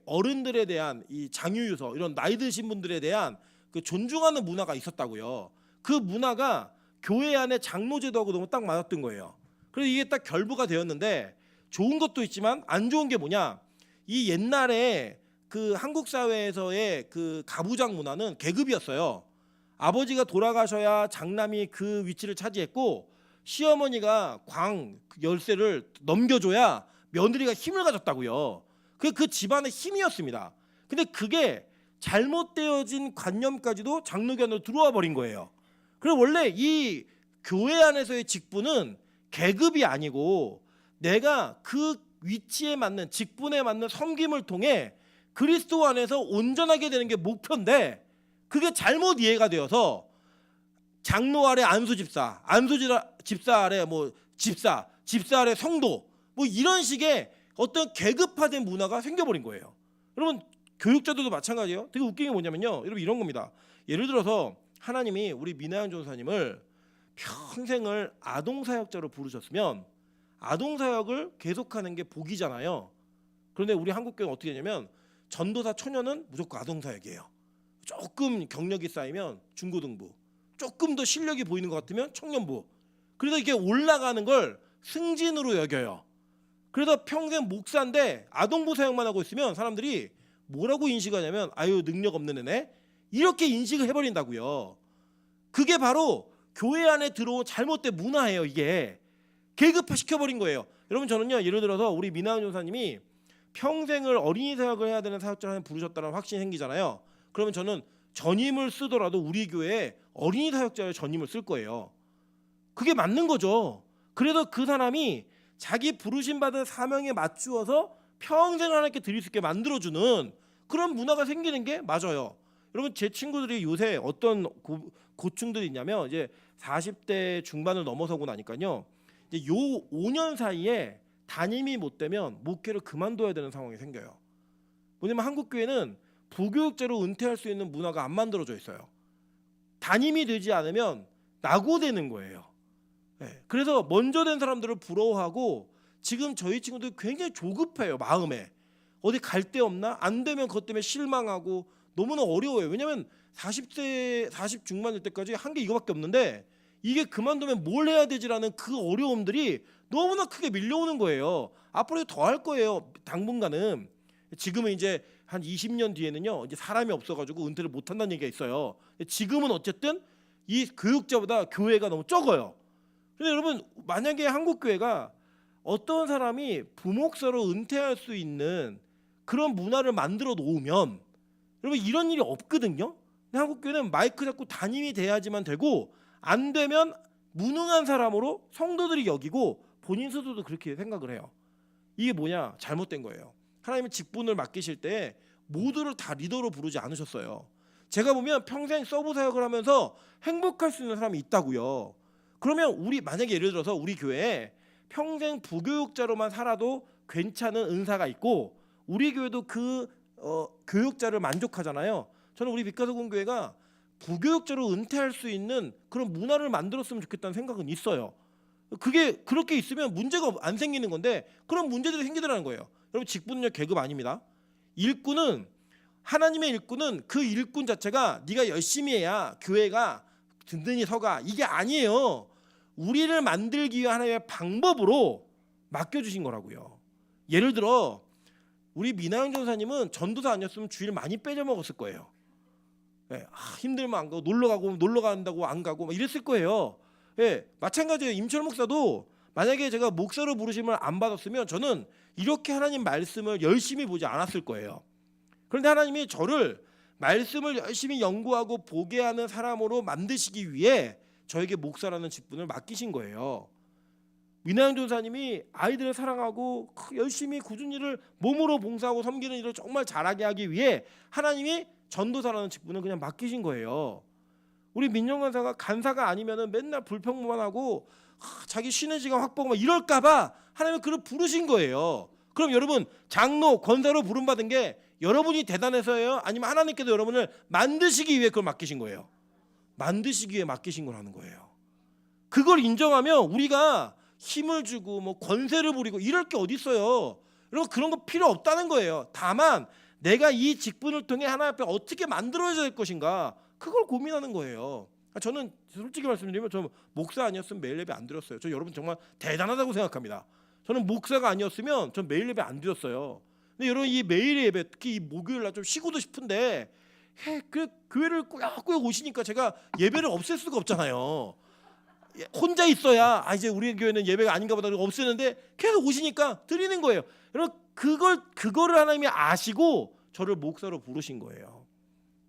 어른들에 대한 이 장유유서, 이런 나이 드신 분들에 대한 그 존중하는 문화가 있었다고요. 그 문화가 교회 안에 장로제도하고 너무 딱 맞았던 거예요. 그래서 이게 딱 결부가 되었는데, 좋은 것도 있지만 안 좋은 게 뭐냐? 이 옛날에 그 한국 사회에서의 그 가부장 문화는 계급이었어요. 아버지가 돌아가셔야 장남이 그 위치를 차지했고, 시어머니가 광 열쇠를 넘겨줘야 며느리가 힘을 가졌다고요. 그 집안의 힘이었습니다. 근데 그게 잘못되어진 관념까지도 장로교 안으로 들어와 버린 거예요. 그리고 원래 이 교회 안에서의 직분은 계급이 아니고 내가 그 위치에 맞는, 직분에 맞는 섬김을 통해 그리스도 안에서 온전하게 되는 게 목표인데, 그게 잘못 이해가 되어서 장로 아래 안수 집사, 집사 아래 뭐 집사 아래 성도, 뭐 이런 식의 어떤 계급화된 문화가 생겨버린 거예요. 여러분 교육자들도 마찬가지예요. 되게 웃긴 게 뭐냐면요, 여러분 이런 겁니다. 예를 들어서 하나님이 우리 민하연 전사님을 평생을 아동사역자로 부르셨으면 아동 사역을 계속하는 게 복이잖아요. 그런데 우리 한국교회는 어떻게 되냐면 전도사 초년은 무조건 아동 사역이에요. 조금 경력이 쌓이면 중고등부, 조금 더 실력이 보이는 것 같으면 청년부. 그래서 이게 올라가는 걸 승진으로 여겨요. 그래서 평생 목사인데 아동부 사역만 하고 있으면 사람들이 뭐라고 인식하냐면 아유 능력 없는 애네 이렇게 인식을 해버린다고요. 그게 바로 교회 안에 들어온 잘못된 문화예요. 이게 계급화 시켜버린 거예요. 여러분 저는요 예를 들어서 우리 민하은 전사님이 평생을 어린이 사역을 해야 되는 사역자를 하나 부르셨다는 확신이 생기잖아요. 그러면 저는 전임을 쓰더라도 우리 교회에 어린이 사역자의 전임을 쓸 거예요. 그게 맞는 거죠. 그래서 그 사람이 자기 부르심 받은 사명에 맞추어서 평생 하나님께 드릴 수 있게 만들어주는 그런 문화가 생기는 게 맞아요. 여러분 제 친구들이 요새 어떤 고충들이 있냐면 이제 40대 중반을 넘어서고 나니까요. 이제 요 5년 사이에 담임이 못 되면 목회를 그만둬야 되는 상황이 생겨요. 뭐냐면 한국 교회는 부교육제로 은퇴할 수 있는 문화가 안 만들어져 있어요. 담임이 되지 않으면 낙오되는 거예요. 네. 그래서 먼저 된 사람들을 부러워하고 지금 저희 친구들이 굉장히 조급해요. 마음에 어디 갈 데 없나? 안 되면 그것 때문에 실망하고 너무나 어려워요. 왜냐하면 40세 40 중반 될 때까지 한 게 이거밖에 없는데 이게 그만두면 뭘 해야 되지라는 그 어려움들이 너무나 크게 밀려오는 거예요. 앞으로 더 할 거예요. 당분간은. 지금은 이제 한 20년 뒤에는요 이제 사람이 없어가지고 은퇴를 못 한다는 얘기가 있어요. 지금은 어쨌든 이 교육자보다 교회가 너무 적어요. 근데 여러분 만약에 한국 교회가 어떤 사람이 부목사로 은퇴할 수 있는 그런 문화를 만들어 놓으면 여러분 이런 일이 없거든요. 근데 한국 교회는 마이크 잡고 담임이 돼야지만 되고 안 되면 무능한 사람으로 성도들이 여기고 본인 스스로도 그렇게 생각을 해요. 이게 뭐냐? 잘못된 거예요. 하나님의 직분을 맡기실 때 모두를 다 리더로 부르지 않으셨어요. 제가 보면 평생 서브 사역을 하면서 행복할 수 있는 사람이 있다고요. 그러면 우리 만약에 예를 들어서 우리 교회에 평생 부교육자로만 살아도 괜찮은 은사가 있고 우리 교회도 그 교육자를 만족하잖아요. 저는 우리 빛가서공교회가 부교육자로 은퇴할 수 있는 그런 문화를 만들었으면 좋겠다는 생각은 있어요. 그게 그렇게 있으면 문제가 안 생기는 건데 그런 문제들이 생기더라는 거예요. 여러분 직분은요 계급 아닙니다. 일꾼은 하나님의 일꾼은 그 일꾼 자체가 네가 열심히 해야 교회가 든든히 서가 이게 아니에요. 우리를 만들기 위한 하나님의 방법으로 맡겨주신 거라고요. 예를 들어 우리 민하영 전사님은 전도사 아니었으면 주일 많이 빼져먹었을 거예요. 네, 힘들면 안 가고 놀러 간다고 안 가고 막 이랬을 거예요. 네, 마찬가지예요. 임철 목사도 만약에 제가 목사로 부르심을 안 받았으면 저는 이렇게 하나님 말씀을 열심히 보지 않았을 거예요. 그런데 하나님이 저를 말씀을 열심히 연구하고 보게 하는 사람으로 만드시기 위해 저에게 목사라는 직분을 맡기신 거예요. 민하영 전사님이 아이들을 사랑하고 열심히 굳은 일을 몸으로 봉사하고 섬기는 일을 정말 잘하게 하기 위해 하나님이 전도사라는 직분을 그냥 맡기신 거예요. 우리 민영 간사가 간사가 아니면은 맨날 불평만 하고 자기 쉬는 시간 확보하고 막 이럴까봐 하나님이 그를 부르신 거예요. 그럼 여러분 장로 권사로 부름 받은 게 여러분이 대단해서예요? 아니면 하나님께서 여러분을 만드시기 위해 그걸 맡기신 거예요? 만드시기 위해 맡기신 거라는 거예요. 그걸 인정하면 우리가 힘을 주고 뭐 권세를 부리고 이럴 게 어디 있어요? 여러분 그런 거 필요 없다는 거예요. 다만 내가 이 직분을 통해 하나님 앞에 어떻게 만들어져야 될 것인가 그걸 고민하는 거예요. 저는 솔직히 말씀드리면 저 목사 아니었으면 매일 예배 안 드렸어요. 저 여러분 정말 대단하다고 생각합니다. 저는 목사가 아니었으면 전 매일 예배 안 드렸어요. 근데 여러분 이 매일 예배 특히 이 목요일 날 좀 쉬고도 싶은데 그 교회를 꾸역꾸역 오시니까 제가 예배를 없앨 수가 없잖아요. 혼자 있어야 이제 우리 교회는 예배가 아닌가 보다 없애는데 계속 오시니까 드리는 거예요. 여러분 그거를 하나님이 아시고 저를 목사로 부르신 거예요.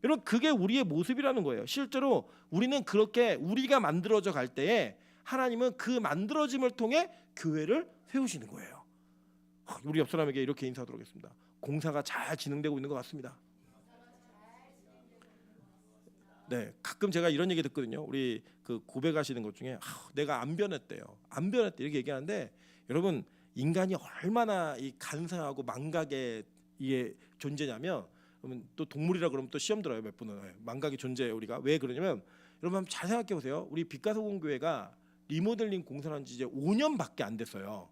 여러분 그게 우리의 모습이라는 거예요. 실제로 우리는 그렇게 우리가 만들어져 갈 때에 하나님은 그 만들어짐을 통해 교회를 세우시는 거예요. 우리 옆 사람에게 이렇게 인사하도록 하겠습니다. 공사가 잘 진행되고 있는 것 같습니다. 네, 가끔 제가 이런 얘기 듣거든요. 우리 그 고백하시는 것 중에 내가 안 변했대요. 안 변했대 이렇게 얘기하는데 여러분 인간이 얼마나 이 간사하고 망각의 이게 존재냐면 그러면 또 동물이라 그러면 또 시험 들어요 몇 분은 망각의 존재예요 우리가. 왜 그러냐면 여러분 한번 잘 생각해 보세요. 우리 빛가서공교회가 리모델링 공사한 지 이제 5년밖에 안 됐어요.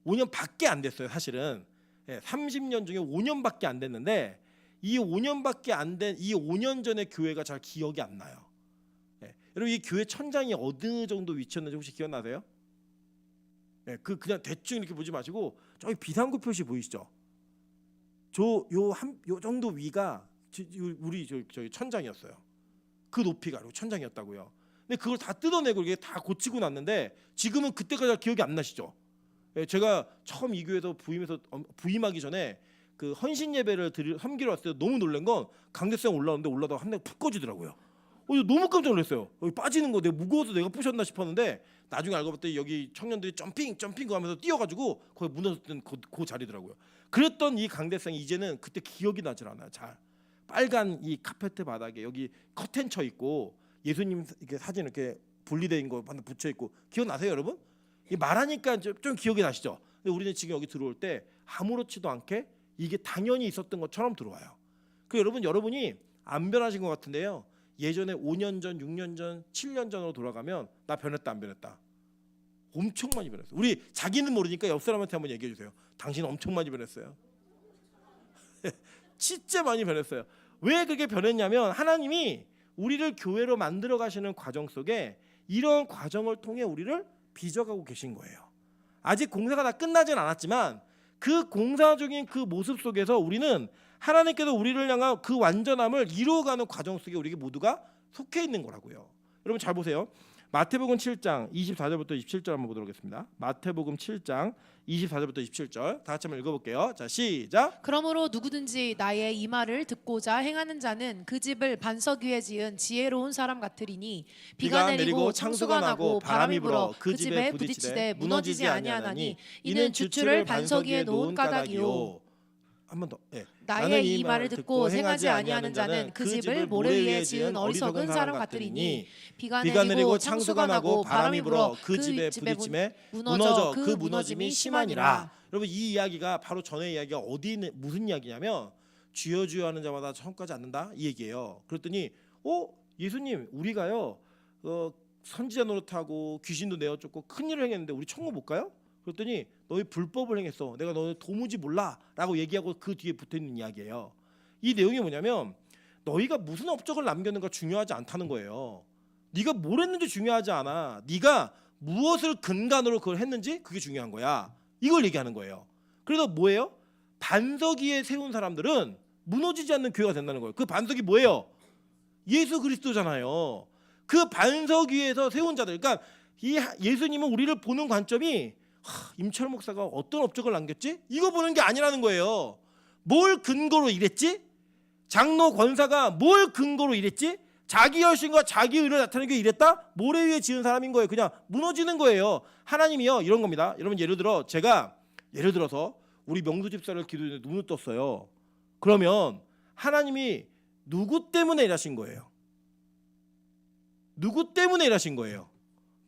5년밖에 안 됐어요. 사실은 30년 중에 5년밖에 안 됐는데 이 5년밖에 안 된 이 5년 전의 교회가 잘 기억이 안 나요. 여러분 이 교회 천장이 어느 정도 위치였는지 혹시 기억나세요? 그냥 대충 이렇게 보지 마시고 저기 비상구 표시 보이시죠? 요 정도 위가 우리 저기 천장이었어요. 그 높이가 그리고 천장이었다고요. 근데 그걸 다 뜯어내고 이게 다 고치고 났는데 지금은 그때까지 잘 기억이 안 나시죠? 제가 처음 이 교회에서 부임하기 전에 그 헌신 예배를 섬기러 왔을 때 너무 놀란 건 강대상 올라오는데 올라다가 한 대가 푹 꺼지더라고요. 너무 깜짝 놀랐어요. 여기 빠지는 거 내가 무거워서 내가 부셨나 싶었는데 나중에 알고 봤더니 여기 청년들이 점핑 하면서 뛰어가지고 거기 무너졌던 그 자리더라고요. 그랬던 이 강대상이 이제는 그때 기억이 나질 않아요. 잘 빨간 이 카페트 바닥에 여기 커튼 쳐 있고 예수님 이렇게 사진 이렇게 분리되어 있는 거 붙여 있고 기억나세요, 여러분? 말하니까 좀 기억이 나시죠? 근데 우리는 지금 여기 들어올 때 아무렇지도 않게 이게 당연히 있었던 것처럼 들어와요. 그 여러분이 안 변하신 것 같은데요. 예전에 5년 전, 6년 전, 7년 전으로 돌아가면 나 변했다 안 변했다. 엄청 많이 변했어요. 우리 자기는 모르니까 옆 사람한테 한번 얘기해 주세요. 당신 엄청 많이 변했어요. 진짜 많이 변했어요. 왜 그렇게 변했냐면 하나님이 우리를 교회로 만들어 가시는 과정 속에 이런 과정을 통해 우리를 빚어가고 계신 거예요. 아직 공사가 다 끝나진 않았지만 그 공사 중인 그 모습 속에서 우리는 하나님께서 우리를 향한 그 완전함을 이루어가는 과정 속에 우리 모두가 속해 있는 거라고요. 여러분 잘 보세요. 마태복음 7장 24절부터 27절 한번 보도록 하겠습니다. 마태복음 7장 24절부터 27절 다 같이 한번 읽어볼게요. 자, 시작. 그러므로 누구든지 나의 이 말을 듣고자 행하는 자는 그 집을 반석 위에 지은 지혜로운 사람 같으리니 비가 내리고 창수가 나고 바람이 불어 그 집에 부딪히되 무너지지 아니하나니 이는 주추를 반석 위에 놓은 까닭이요. 한 번 더. 나의 이 말을 듣고 행하지 아니하는 자는 그 집을 모래 위에 지은 어리석은 사람 같으리니 비가 내리고 창수가 나고 바람이 불어 그 집에 부딪힘에 무너져 그 무너짐이 심하니라. 여러분 이 이야기가 바로 전의 이야기가 무슨 이야기냐면 주여 주여 하는 자마다 천국까지 앉는다 이 얘기예요. 그랬더니 예수님 우리가요 선지자 노릇하고 귀신도 내어쫓고 큰 일을 행했는데 우리 천국 못 가요? 그랬더니 너희 불법을 행했어. 내가 너희 도무지 몰라라고 얘기하고 그 뒤에 붙어있는 이야기예요. 이 내용이 뭐냐면 너희가 무슨 업적을 남겼는가 중요하지 않다는 거예요. 네가 뭘 했는지 중요하지 않아. 네가 무엇을 근간으로 그걸 했는지 그게 중요한 거야. 이걸 얘기하는 거예요. 그래서 뭐예요? 반석 위에 세운 사람들은 무너지지 않는 교회가 된다는 거예요. 그 반석이 뭐예요? 예수 그리스도잖아요. 그 반석 위에서 세운 자들. 그러니까 이 예수님은 우리를 보는 관점이 임철 목사가 어떤 업적을 남겼지? 이거 보는 게 아니라는 거예요. 뭘 근거로 이랬지? 장로 권사가 뭘 근거로 이랬지? 자기 열심과 자기 의를 나타내기 위해 이랬다? 모래 위에 지은 사람인 거예요. 그냥 무너지는 거예요. 하나님이요 이런 겁니다. 여러분 예를 들어서 우리 명수 집사를 기도했는데 눈을 떴어요. 그러면 하나님이 누구 때문에 일하신 거예요? 누구 때문에 일하신 거예요?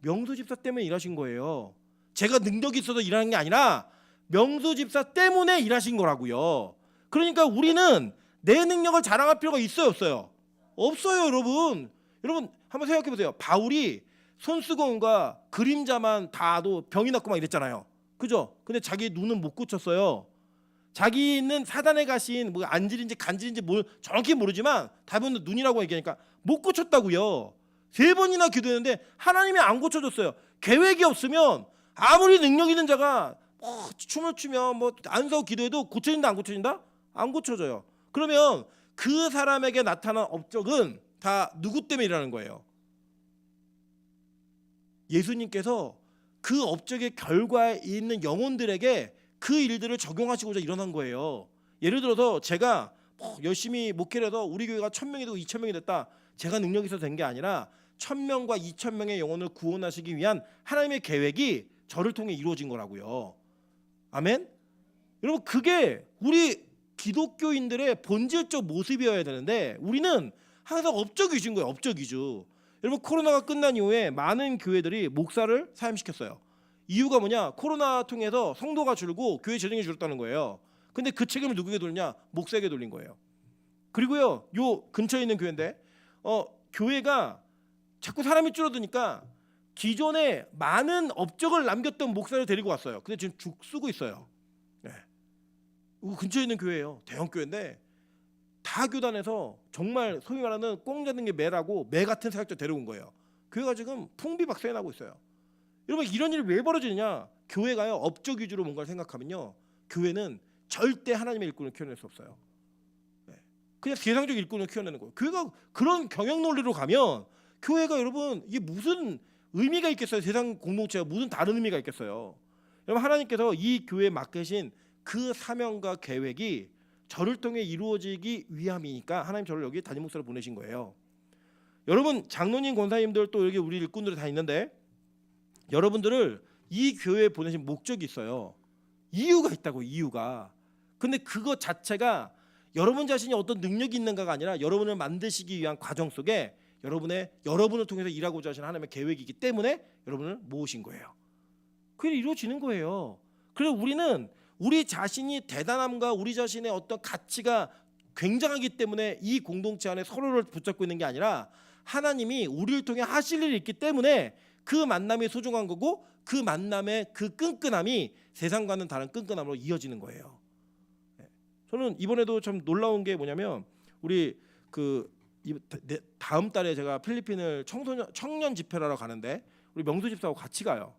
명수 집사 때문에 일하신 거예요. 제가 능력이 있어서 일하는 게 아니라 명수 집사 때문에 일하신 거라고요. 그러니까 우리는 내 능력을 자랑할 필요가 있어요, 없어요? 없어요, 여러분. 여러분 한번 생각해 보세요. 바울이 손수건과 그림자만 닿아도 병이 났고 막 이랬잖아요. 그죠? 근데 자기 눈은 못 고쳤어요. 자기는 사단에 가신 뭐 안질인지 간질인지 뭘 정확히 모르지만 답은 눈이라고 얘기하니까 못 고쳤다고요. 3번이나 기도했는데 하나님이 안 고쳐줬어요. 계획이 없으면 아무리 능력 있는 자가 춤을 추면 안서 기도해도 고쳐진다 안 고쳐진다? 안 고쳐져요. 그러면 그 사람에게 나타난 업적은 다 누구 때문에 일하는 거예요? 예수님께서 그 업적의 결과에 있는 영혼들에게 그 일들을 적용하시고자 일어난 거예요. 예를 들어서 제가 열심히 목회를 해서 우리 교회가 1000명이 되고 2000명이 됐다. 제가 능력이 있어서 된 게 아니라 1000명과 2000명의 영혼을 구원하시기 위한 하나님의 계획이 저를 통해 이루어진 거라고요. 아멘? 여러분 그게 우리 기독교인들의 본질적 모습이어야 되는데 우리는 항상 업적 위주인 거예요. 업적 위주. 여러분 코로나가 끝난 이후에 많은 교회들이 목사를 사임시켰어요. 이유가 뭐냐? 코로나 통해서 성도가 줄고 교회 재정이 줄었다는 거예요. 근데 그 책임을 누구에게 돌리냐? 목사에게 돌린 거예요. 그리고요, 요 근처에 있는 교회인데 교회가 자꾸 사람이 줄어드니까 기존에 많은 업적을 남겼던 목사를 데리고 왔어요. 근데 지금 죽 쓰고 있어요. 네. 근처에 있는 교회예요. 대형 교회인데 다 교단에서 정말 소위 말하는 꽁 잡는 게 매라고 매 같은 사역자 데려온 거예요. 교회가 지금 풍비박산이 나고 있어요. 여러분 이런 일이 왜 벌어지느냐? 교회가요 업적 위주로 뭔가를 생각하면요 교회는 절대 하나님의 일꾼을 키워낼 수 없어요. 네. 그냥 세상적 일꾼을 키워내는 거예요. 교회가 그런 경영 논리로 가면 교회가 여러분 이게 무슨 의미가 있겠어요? 세상 공동체가 무슨 다른 의미가 있겠어요? 여러분 하나님께서 이 교회에 맡기신 그 사명과 계획이 저를 통해 이루어지기 위함이니까 하나님 저를 여기 담임 목사로 보내신 거예요. 여러분 장로님, 권사님들 또 여기 우리 일꾼들이 다 있는데 여러분들을 이 교회에 보내신 목적이 있어요. 이유가 있다고 이유가. 근데 그것 자체가 여러분 자신이 어떤 능력이 있는가가 아니라 여러분을 만드시기 위한 과정 속에 여러분을 통해서 일하고자 하시는 하나님의 계획이기 때문에 여러분을 모으신 거예요. 그게 이루어지는 거예요. 그래서 우리는 우리 자신이 대단함과 우리 자신의 어떤 가치가 굉장하기 때문에 이 공동체 안에 서로를 붙잡고 있는 게 아니라 하나님이 우리를 통해 하실 일이 있기 때문에 그 만남이 소중한 거고 그 만남의 그 끈끈함이 세상과는 다른 끈끈함으로 이어지는 거예요. 저는 이번에도 참 놀라운 게 뭐냐면 우리 다음 달에 제가 필리핀을 청년 집회를 하러 가는데 우리 명수 집사하고 같이 가요.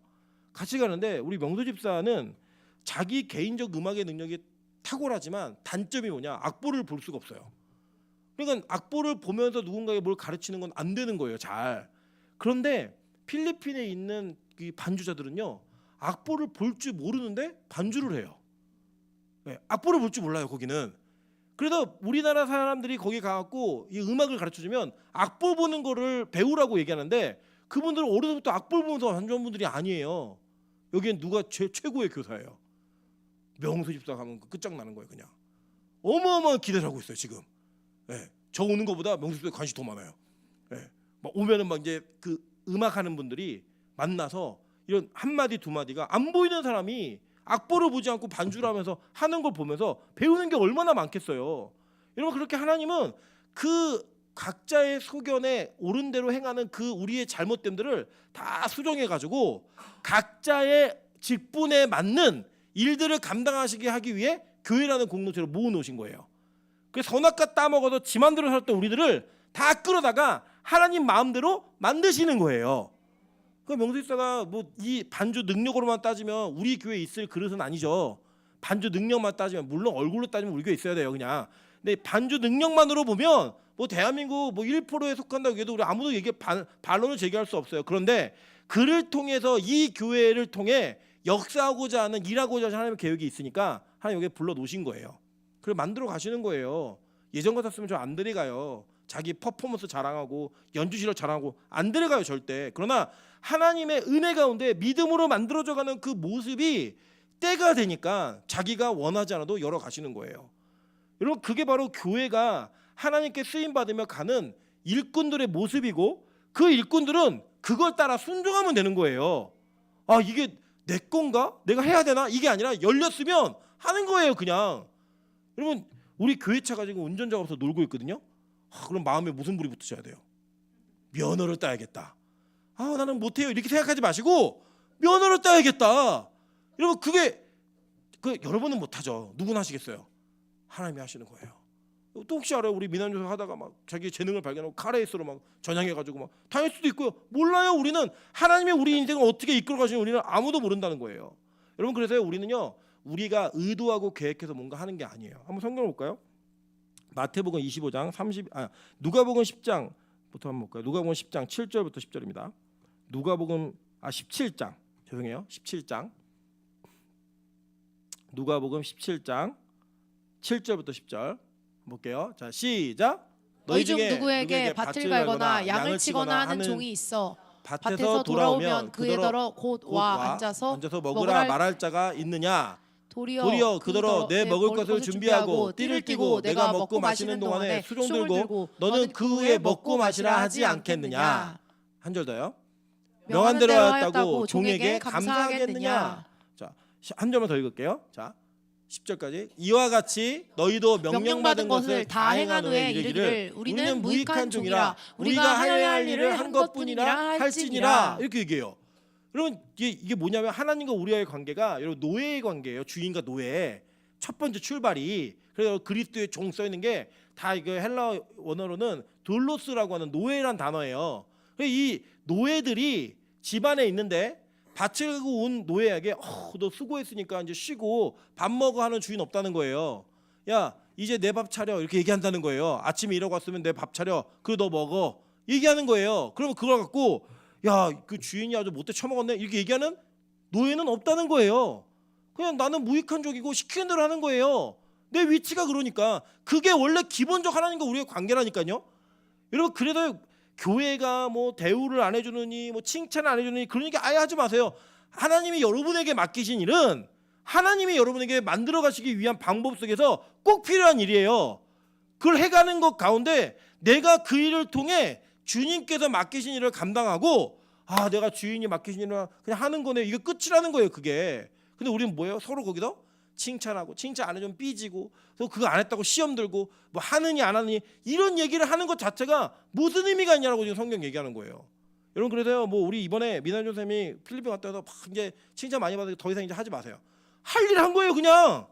같이 가는데 우리 명수 집사는 자기 개인적 음악의 능력이 탁월하지만 단점이 뭐냐? 악보를 볼 수가 없어요. 그러니까 악보를 보면서 누군가에게 뭘 가르치는 건 안 되는 거예요. 잘. 그런데 필리핀에 있는 이 반주자들은요. 악보를 볼 줄 모르는데 반주를 해요. 네, 악보를 볼 줄 몰라요. 거기는. 그래서 우리나라 사람들이 거기 가갖고 이 음악을 가르쳐주면 악보 보는 거를 배우라고 얘기하는데 그분들은 어려서부터 악보를 보면서 반주한 분들이 아니에요. 여기엔 누가 최고의 교사예요. 명수 집사 가면 끝장나는 거예요. 그냥 어마어마한 기대를 하고 있어요 지금. 네, 저 오는 것보다 명수 집사에 관심이 더 많아요. 네, 막 오면은 막 이제 그 음악하는 분들이 만나서 이런 한 마디 두 마디가 안 보이는 사람이 악보를 보지 않고 반주를 하면서 하는 걸 보면서 배우는 게 얼마나 많겠어요. 여러분 그렇게 하나님은 그 각자의 소견에 옳은 대로 행하는 그 우리의 잘못됨들을 다 수정해 가지고 각자의 직분에 맞는 일들을 감당하시게 하기 위해 교회라는 공동체를 모아 놓으신 거예요. 그래서 선악과 따먹어서 지 맘대로 살았던 우리들을 다 끌어다가 하나님 마음대로 만드시는 거예요. 그 명수집사가 뭐 이 반주 능력으로만 따지면 우리 교회에 있을 그릇은 아니죠. 반주 능력만 따지면 물론 얼굴로 따지면 우리 교회에 있어야 돼요 그냥. 근데 반주 능력만으로 보면 뭐 대한민국 뭐 1%에 속한다고 해도 우리 아무도 반론을 제기할 수 없어요. 그런데 그를 통해서 이 교회를 통해 역사하고자 하는 일하고자 하는 하나님의 계획이 있으니까 하나님 여기에 불러 놓으신 거예요. 그걸 만들어 가시는 거예요. 예전 같았으면 저 안 데려가요. 자기 퍼포먼스 자랑하고 연주 실력 자랑하고 안 데려가요 절대. 그러나 하나님의 은혜 가운데 믿음으로 만들어져가는 그 모습이 때가 되니까 자기가 원하지 않아도 열어 가시는 거예요. 여러분 그게 바로 교회가 하나님께 쓰임 받으며 가는 일꾼들의 모습이고 그 일꾼들은 그걸 따라 순종하면 되는 거예요. 아 이게 내 건가? 내가 해야 되나? 이게 아니라 열렸으면 하는 거예요 그냥. 여러분 우리 교회차 가지고 운전자가 없어서 놀고 있거든요. 그럼 마음에 무슨 불이 붙으셔야 돼요? 면허를 따야겠다. 나는 못해요 이렇게 생각하지 마시고 면허를 따야겠다. 여러분 그게 여러분은 못하죠. 누구나 하시겠어요? 하나님이 하시는 거예요. 또 혹시 알아요? 우리 미남조사 하다가 막 자기 재능을 발견하고 카레이스로 막 전향해가지고 막 다닐 수도 있고요. 몰라요. 우리는 하나님의 우리 인생을 어떻게 이끌어 가시는 우리는 아무도 모른다는 거예요. 여러분 그래서 우리는요 우리가 의도하고 계획해서 뭔가 하는 게 아니에요. 한번 성경을 볼까요? 마태복음 25장 누가복음 10장부터 한번 볼까요? 누가복음 10장 7절부터 10절입니다. 누가복음 17장 죄송해요. 17장 누가복음 17장 7절부터 10절 볼게요. 자 시작. 너희 중 누구에게 밭을 갈거나 양을 치거나 하는 종이 있어 밭에서 돌아오면 그에더러 곧 와 앉아서 먹으라 말할 자가 있느냐? 도리어 그더러 내 먹을 것을 준비하고 띠를 띠고 내가 먹고 마시는 동안에 수종 들고 너는 그 후에 먹고 마시라 하지 않겠느냐? 한 절 더요. 명한 대로 하였다고 종에게 감사하겠느냐? 자, 한 절만 더 읽을게요. 자, 10절까지 이와 같이 너희도 명령받은 것을 다 행한 후에 이르기를 우리는 무익한 종이라 우리가 하여야 할 일을 한 것뿐이라 할지니라. 이렇게 얘기해요. 여러분 이게 뭐냐면 하나님과 우리와의 관계가 여러분 노예의 관계예요. 주인과 노예. 첫 번째 출발이 그래서 그리스도의 종 써 있는 게 다 이거 헬라 원어로는 돌로스라고 하는 노예란 단어예요. 이 노예들이 집안에 있는데 바치고 온 노예에게 너 수고했으니까 이제 쉬고 밥 먹어 하는 주인 없다는 거예요. 야 이제 내 밥 차려 이렇게 얘기한다는 거예요. 아침에 일하고 왔으면 내 밥 차려 그리고 너 먹어 얘기하는 거예요. 그러면 그걸 갖고 야 그 주인이 아주 못돼 처먹었네 이렇게 얘기하는 노예는 없다는 거예요. 그냥 나는 무익한 족이고 시키는 대로 하는 거예요. 내 위치가 그러니까 그게 원래 기본적 하나님과 우리의 관계라니까요. 여러분 그래도 교회가 뭐 대우를 안 해주느니 뭐 칭찬을 안 해주느니 그런 얘기 아예 하지 마세요. 하나님이 여러분에게 맡기신 일은 하나님이 여러분에게 만들어 가시기 위한 방법 속에서 꼭 필요한 일이에요. 그걸 해가는 것 가운데 내가 그 일을 통해 주님께서 맡기신 일을 감당하고 내가 주인이 맡기신 일을 그냥 하는 거네 이게 끝이라는 거예요. 그게. 근데 우리는 뭐예요? 서로 거기서 칭찬하고 칭찬 안 해주면 삐지고 또 그거 안 했다고 시험 들고 뭐 하느니 안 하느니 이런 얘기를 하는 것 자체가 무슨 의미가 있냐라고 지금 성경 얘기하는 거예요. 여러분 그래서요 뭐 우리 이번에 미나조 쌤이 필리핀 갔다 와서 막 이제 칭찬 많이 받으니까 더 이상 이제 하지 마세요. 할 일 한 거예요. 그냥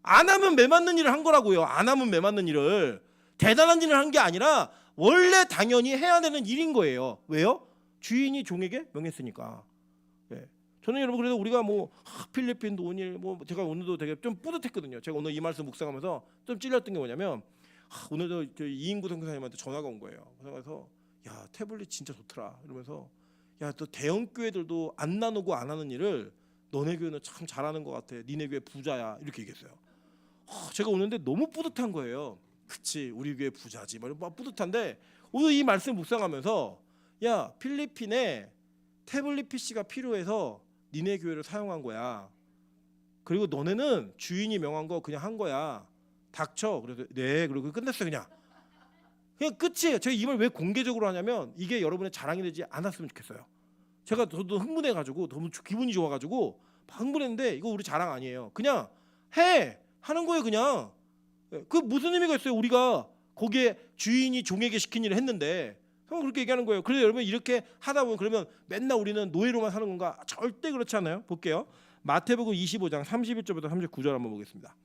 안 하면 매 맞는 일을 한 거라고요. 안 하면 매 맞는 일을 대단한 일을 한 게 아니라 원래 당연히 해야 되는 일인 거예요. 왜요? 주인이 종에게 명했으니까. 예. 저는 여러분 그래서 우리가 뭐 필리핀도 온일 뭐 제가 오늘도 되게 좀 뿌듯했거든요. 제가 오늘 이 말씀 묵상하면서 좀 찔렸던 게 뭐냐면 오늘도 저 이인구 선교사님한테 전화가 온 거예요. 그래서 야 태블릿 진짜 좋더라 이러면서 야 또 대형 교회들도 안 나누고 안 하는 일을 너네 교회는 참 잘하는 것 같아. 니네 교회 부자야 이렇게 얘기했어요. 제가 오는데 너무 뿌듯한 거예요. 그치 우리 교회 부자지 막 뿌듯한데 오늘 이 말씀 묵상하면서 야 필리핀에 태블릿 PC가 필요해서 니네 교회를 사용한 거야. 그리고 너네는 주인이 명한 거 그냥 한 거야. 닥쳐. 그래서 네 그리고 끝냈어요. 그냥 끝이에요. 제가 이 말 왜 공개적으로 하냐면 이게 여러분의 자랑이 되지 않았으면 좋겠어요. 저도 흥분해가지고 너무 기분이 좋아가지고 흥분했는데 이거 우리 자랑 아니에요. 그냥 하는 거예요. 그냥 그 무슨 의미가 있어요. 우리가 거기에 주인이 종에게 시킨 일을 했는데 형 그렇게 얘기하는 거예요. 그래서 여러분 이렇게 하다 보면 그러면 맨날 우리는 노예로만 사는 건가? 절대 그렇지 않아요. 볼게요. 마태복음 25장 31절부터 39절 한번 보겠습니다.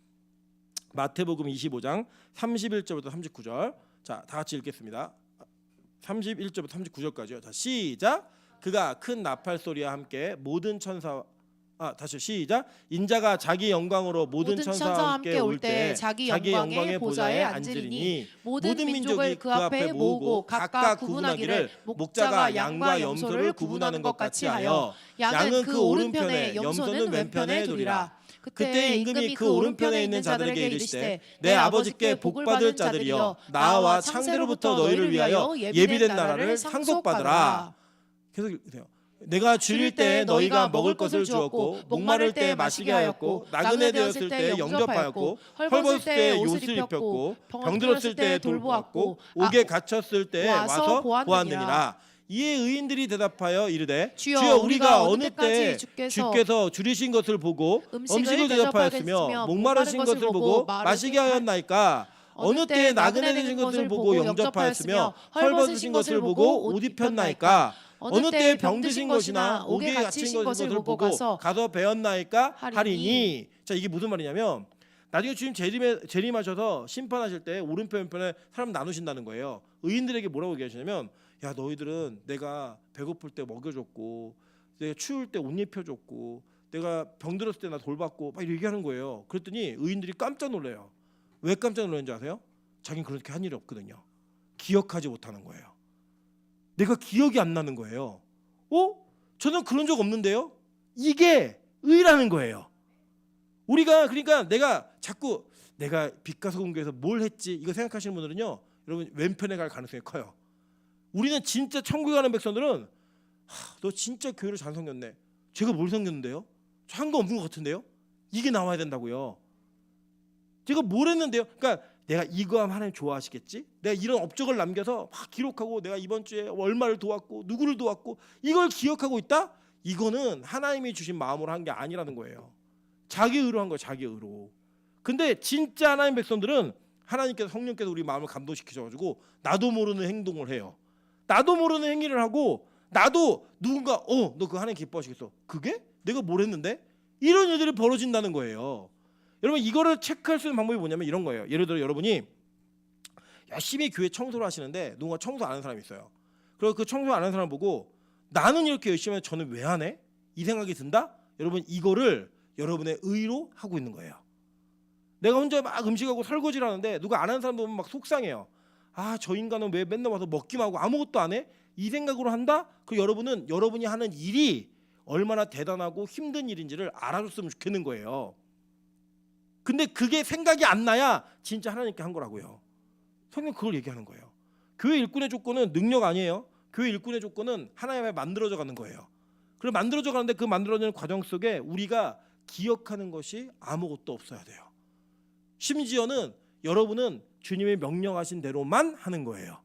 마태복음 25장 31절부터 39절. 자, 다 같이 읽겠습니다. 31절부터 39절까지요. 자, 시작. 그가 큰 나팔 소리와 함께 모든 천사 다시 시작. 인자가 자기 영광으로 모든 천사와 함께 올 때 자기 영광의 보좌에 앉으리니 모든 민족을 그 앞에 모으고 각각 구분하기를 목자가 양과 염소를 구분하는 것 같이 하여 양은 그 오른편에 염소는 왼편에 두리라. 그때 임금이 그 오른편에 있는 자들에게 이르시되 내 아버지께 복 받을 자들이여 나와 창세로부터 너희를 위하여 예비된 나라를 상속받으라. 계속 읽으세요. 내가 줄일 때 너희가 먹을 것을 주었고 목마를 때 마시게 하였고 나그네 되었을 때 영접하였고 헐벗을 때 옷을 입혔고 병들었을 때 돌보았고 옥에 갇혔을 때 와서 보았느니라. 이에 의인들이 대답하여 이르되 주여 우리가 어느 때 주께서 줄이신 것을 보고 음식을 대접하였으며 목마르신 것을 보고 마시게 하였나이까. 어느 때 나그네 되신 것을 보고 영접하였으며 헐벗으신 것을 보고 옷 입혔나이까. 어느 때 병드신 것이나 옥에 갇힌 것을 보고 가서 배었나이까 하리니. 자 이게 무슨 말이냐면 나중에 주님 재림하셔서 심판하실 때 오른편 왼편에 사람 나누신다는 거예요. 의인들에게 뭐라고 얘기하시냐면 야 너희들은 내가 배고플 때 먹여줬고 내가 추울 때 옷 입혀줬고 내가 병들었을 때 나 돌봤고 막 얘기하는 거예요. 그랬더니 의인들이 깜짝 놀래요. 왜 깜짝 놀랐는지 아세요? 자기는 그렇게 한 일이 없거든요. 기억하지 못하는 거예요. 내가 기억이 안 나는 거예요. 저는 그런 적 없는데요. 이게 의라는 거예요. 우리가 그러니까 내가 자꾸 내가 빛과 소금교회에서 뭘 했지 이거 생각하시는 분들은요. 여러분 왼편에 갈 가능성이 커요. 우리는 진짜 천국에 가는 백성들은 너 진짜 교회를 잘 섬겼네. 제가 뭘 섬겼는데요? 저 한 거 없는 것 같은데요? 이게 나와야 된다고요. 제가 뭘 했는데요? 그러니까 내가 이거 하면 하나님 좋아하시겠지? 내가 이런 업적을 남겨서 막 기록하고 내가 이번 주에 얼마를 도왔고 누구를 도왔고 이걸 기억하고 있다? 이거는 하나님이 주신 마음으로 한 게 아니라는 거예요. 자기 의로 한 거예요. 자기 의로. 근데 진짜 하나님 백성들은 하나님께서 성령께서 우리 마음을 감동시키셔가지고 나도 모르는 행동을 해요. 나도 모르는 행위를 하고 나도 누군가 너 그거 하나님 기뻐하시겠어. 그게? 내가 뭘 했는데? 이런 일들이 벌어진다는 거예요. 여러분 이거를 체크할 수 있는 방법이 뭐냐면 이런 거예요. 예를 들어 여러분이 열심히 교회 청소를 하시는데 누군가 청소 안 하는 사람이 있어요. 그리고 그 청소 안 하는 사람을 보고 나는 이렇게 열심히 하는데 저는 왜 안 해? 이 생각이 든다? 여러분 이거를 여러분의 의로 하고 있는 거예요. 내가 혼자 막 음식하고 설거지를 하는데 누가 안 하는 사람 보면 막 속상해요. 아, 저 인간은 왜 맨날 와서 먹기만 하고 아무것도 안 해? 이 생각으로 한다? 그 여러분은 여러분이 하는 일이 얼마나 대단하고 힘든 일인지를 알아줬으면 좋겠는 거예요. 근데 그게 생각이 안 나야 진짜 하나님께 한 거라고요. 성경 그걸 얘기하는 거예요. 교회 일꾼의 조건은 능력 아니에요. 교회 일꾼의 조건은 하나님의 만들어져 가는 거예요. 그리고 만들어져 가는데 그 만들어지는 과정 속에 우리가 기억하는 것이 아무것도 없어야 돼요. 심지어는 여러분은 주님의 명령하신 대로만 하는 거예요.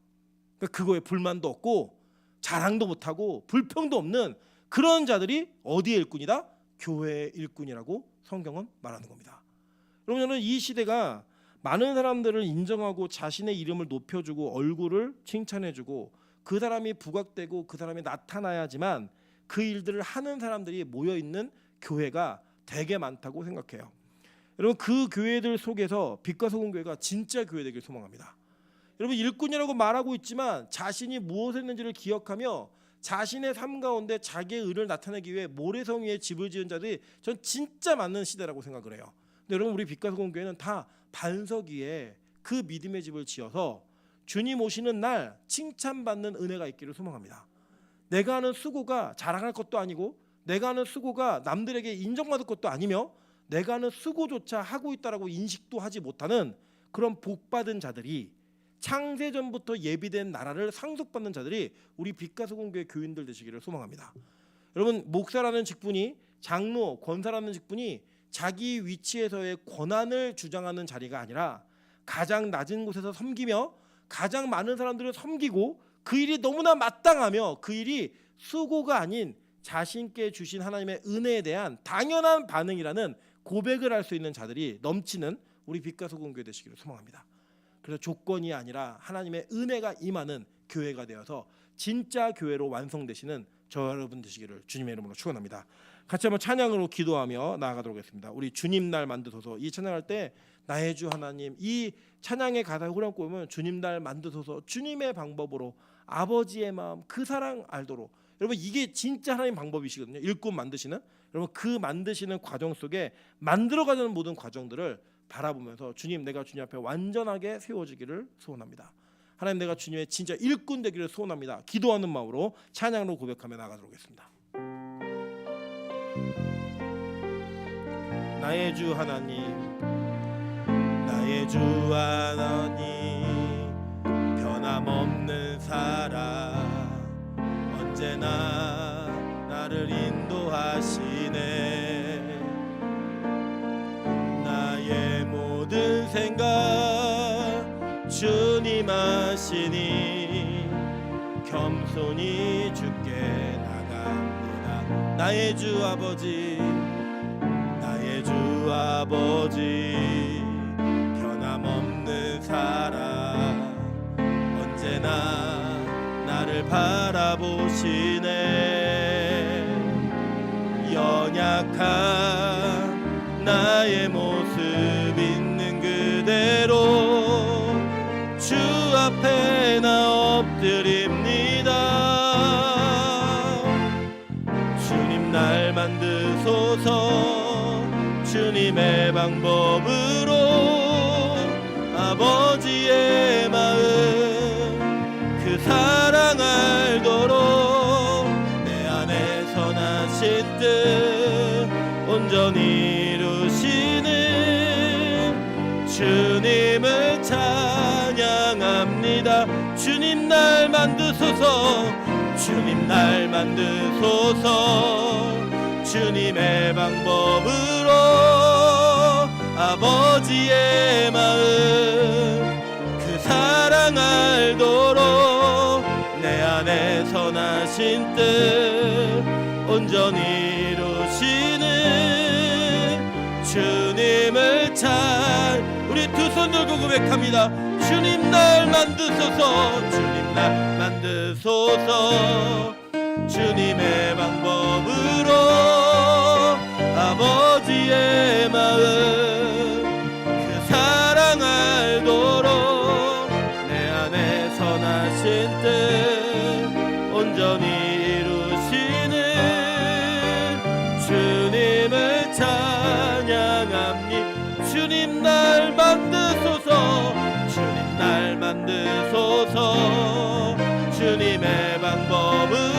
그러니까 그거에 불만도 없고 자랑도 못하고 불평도 없는 그런 자들이 어디의 일꾼이다? 교회의 일꾼이라고 성경은 말하는 겁니다. 여러분 저는 이 시대가 많은 사람들을 인정하고 자신의 이름을 높여주고 얼굴을 칭찬해주고 그 사람이 부각되고 그 사람이 나타나야지만 그 일들을 하는 사람들이 모여있는 교회가 되게 많다고 생각해요. 여러분 그 교회들 속에서 빛과 소금 교회가 진짜 교회 되길 소망합니다. 여러분 일꾼이라고 말하고 있지만 자신이 무엇을 했는지를 기억하며 자신의 삶 가운데 자기의 의를 나타내기 위해 모래성 위에 집을 지은 자들이 전 진짜 많은 시대라고 생각을 해요. 근데 여러분 우리 빛과 소금 교회는 다 반석 위에 그 믿음의 집을 지어서 주님 오시는 날 칭찬받는 은혜가 있기를 소망합니다. 내가 하는 수고가 자랑할 것도 아니고 내가 하는 수고가 남들에게 인정받을 것도 아니며 내가 하는 수고조차 하고 있다라고 인식도 하지 못하는 그런 복받은 자들이 창세전부터 예비된 나라를 상속받는 자들이 우리 빛과 소금 교회 교인들 되시기를 소망합니다. 여러분 목사라는 직분이 장로, 권사라는 직분이 자기 위치에서의 권한을 주장하는 자리가 아니라 가장 낮은 곳에서 섬기며 가장 많은 사람들을 섬기고 그 일이 너무나 마땅하며 그 일이 수고가 아닌 자신께 주신 하나님의 은혜에 대한 당연한 반응이라는 고백을 할 수 있는 자들이 넘치는 우리 빛과 소금 교회 되시기를 소망합니다. 그래서 조건이 아니라 하나님의 은혜가 임하는 교회가 되어서 진짜 교회로 완성되시는 저 여러분 되시기를 주님의 이름으로 축원합니다. 같이 한번 찬양으로 기도하며 나아가도록 하겠습니다. 우리 주님 날 만드소서 이 찬양할 때 나의 주 하나님 이 찬양의 가사에 후렴구 보면 주님 날 만드소서 주님의 방법으로 아버지의 마음 그 사랑 알도록 여러분 이게 진짜 하나님 방법이시거든요. 일꾼 만드시는 여러분 그 만드시는 과정 속에 만들어가는 모든 과정들을 바라보면서 주님 내가 주님 앞에 완전하게 세워지기를 소원합니다. 하나님 내가 주님의 진짜 일꾼 되기를 소원합니다. 기도하는 마음으로 찬양으로 고백하며 나가도록 하겠습니다. 나의 주 하나님 나의 주 하나님 변함없는 사랑 언제나 나를 인도하시네 나의 모든 생각 주님 아시니 겸손히 주께 나갑니다 나의 주 아버지 나의 주 아버지 변함없는 사랑 언제나 나를 바라보시네 연약한 나의 모습 있는 그대로 주 앞에 나 엎드립니다 주님 날 만드소서 주님의 방법으로 아버지의 마음 그 사랑 알도록 내 안에 선하신 뜻 온전히 이루시는 주님을 찬양합니다 주님 날 만드소서 주님 날 만드소서 주님의 방법으로 아버지의 마음 그 사랑 알도록 내 안에 선하신 뜻 온전히 이루시는 주님을 우리 두 손 들고 고백합니다. 주님 날 만드소서, 주님 날 만드소서. 주님의 방법으로 아버지의 마음 그 사랑 알도록 내 안에 선하신 뜻 온전히 이루시는 주님을 찬양합니다. 주님 날 만드소서, 주님 날 만드소서. 주님의 방법은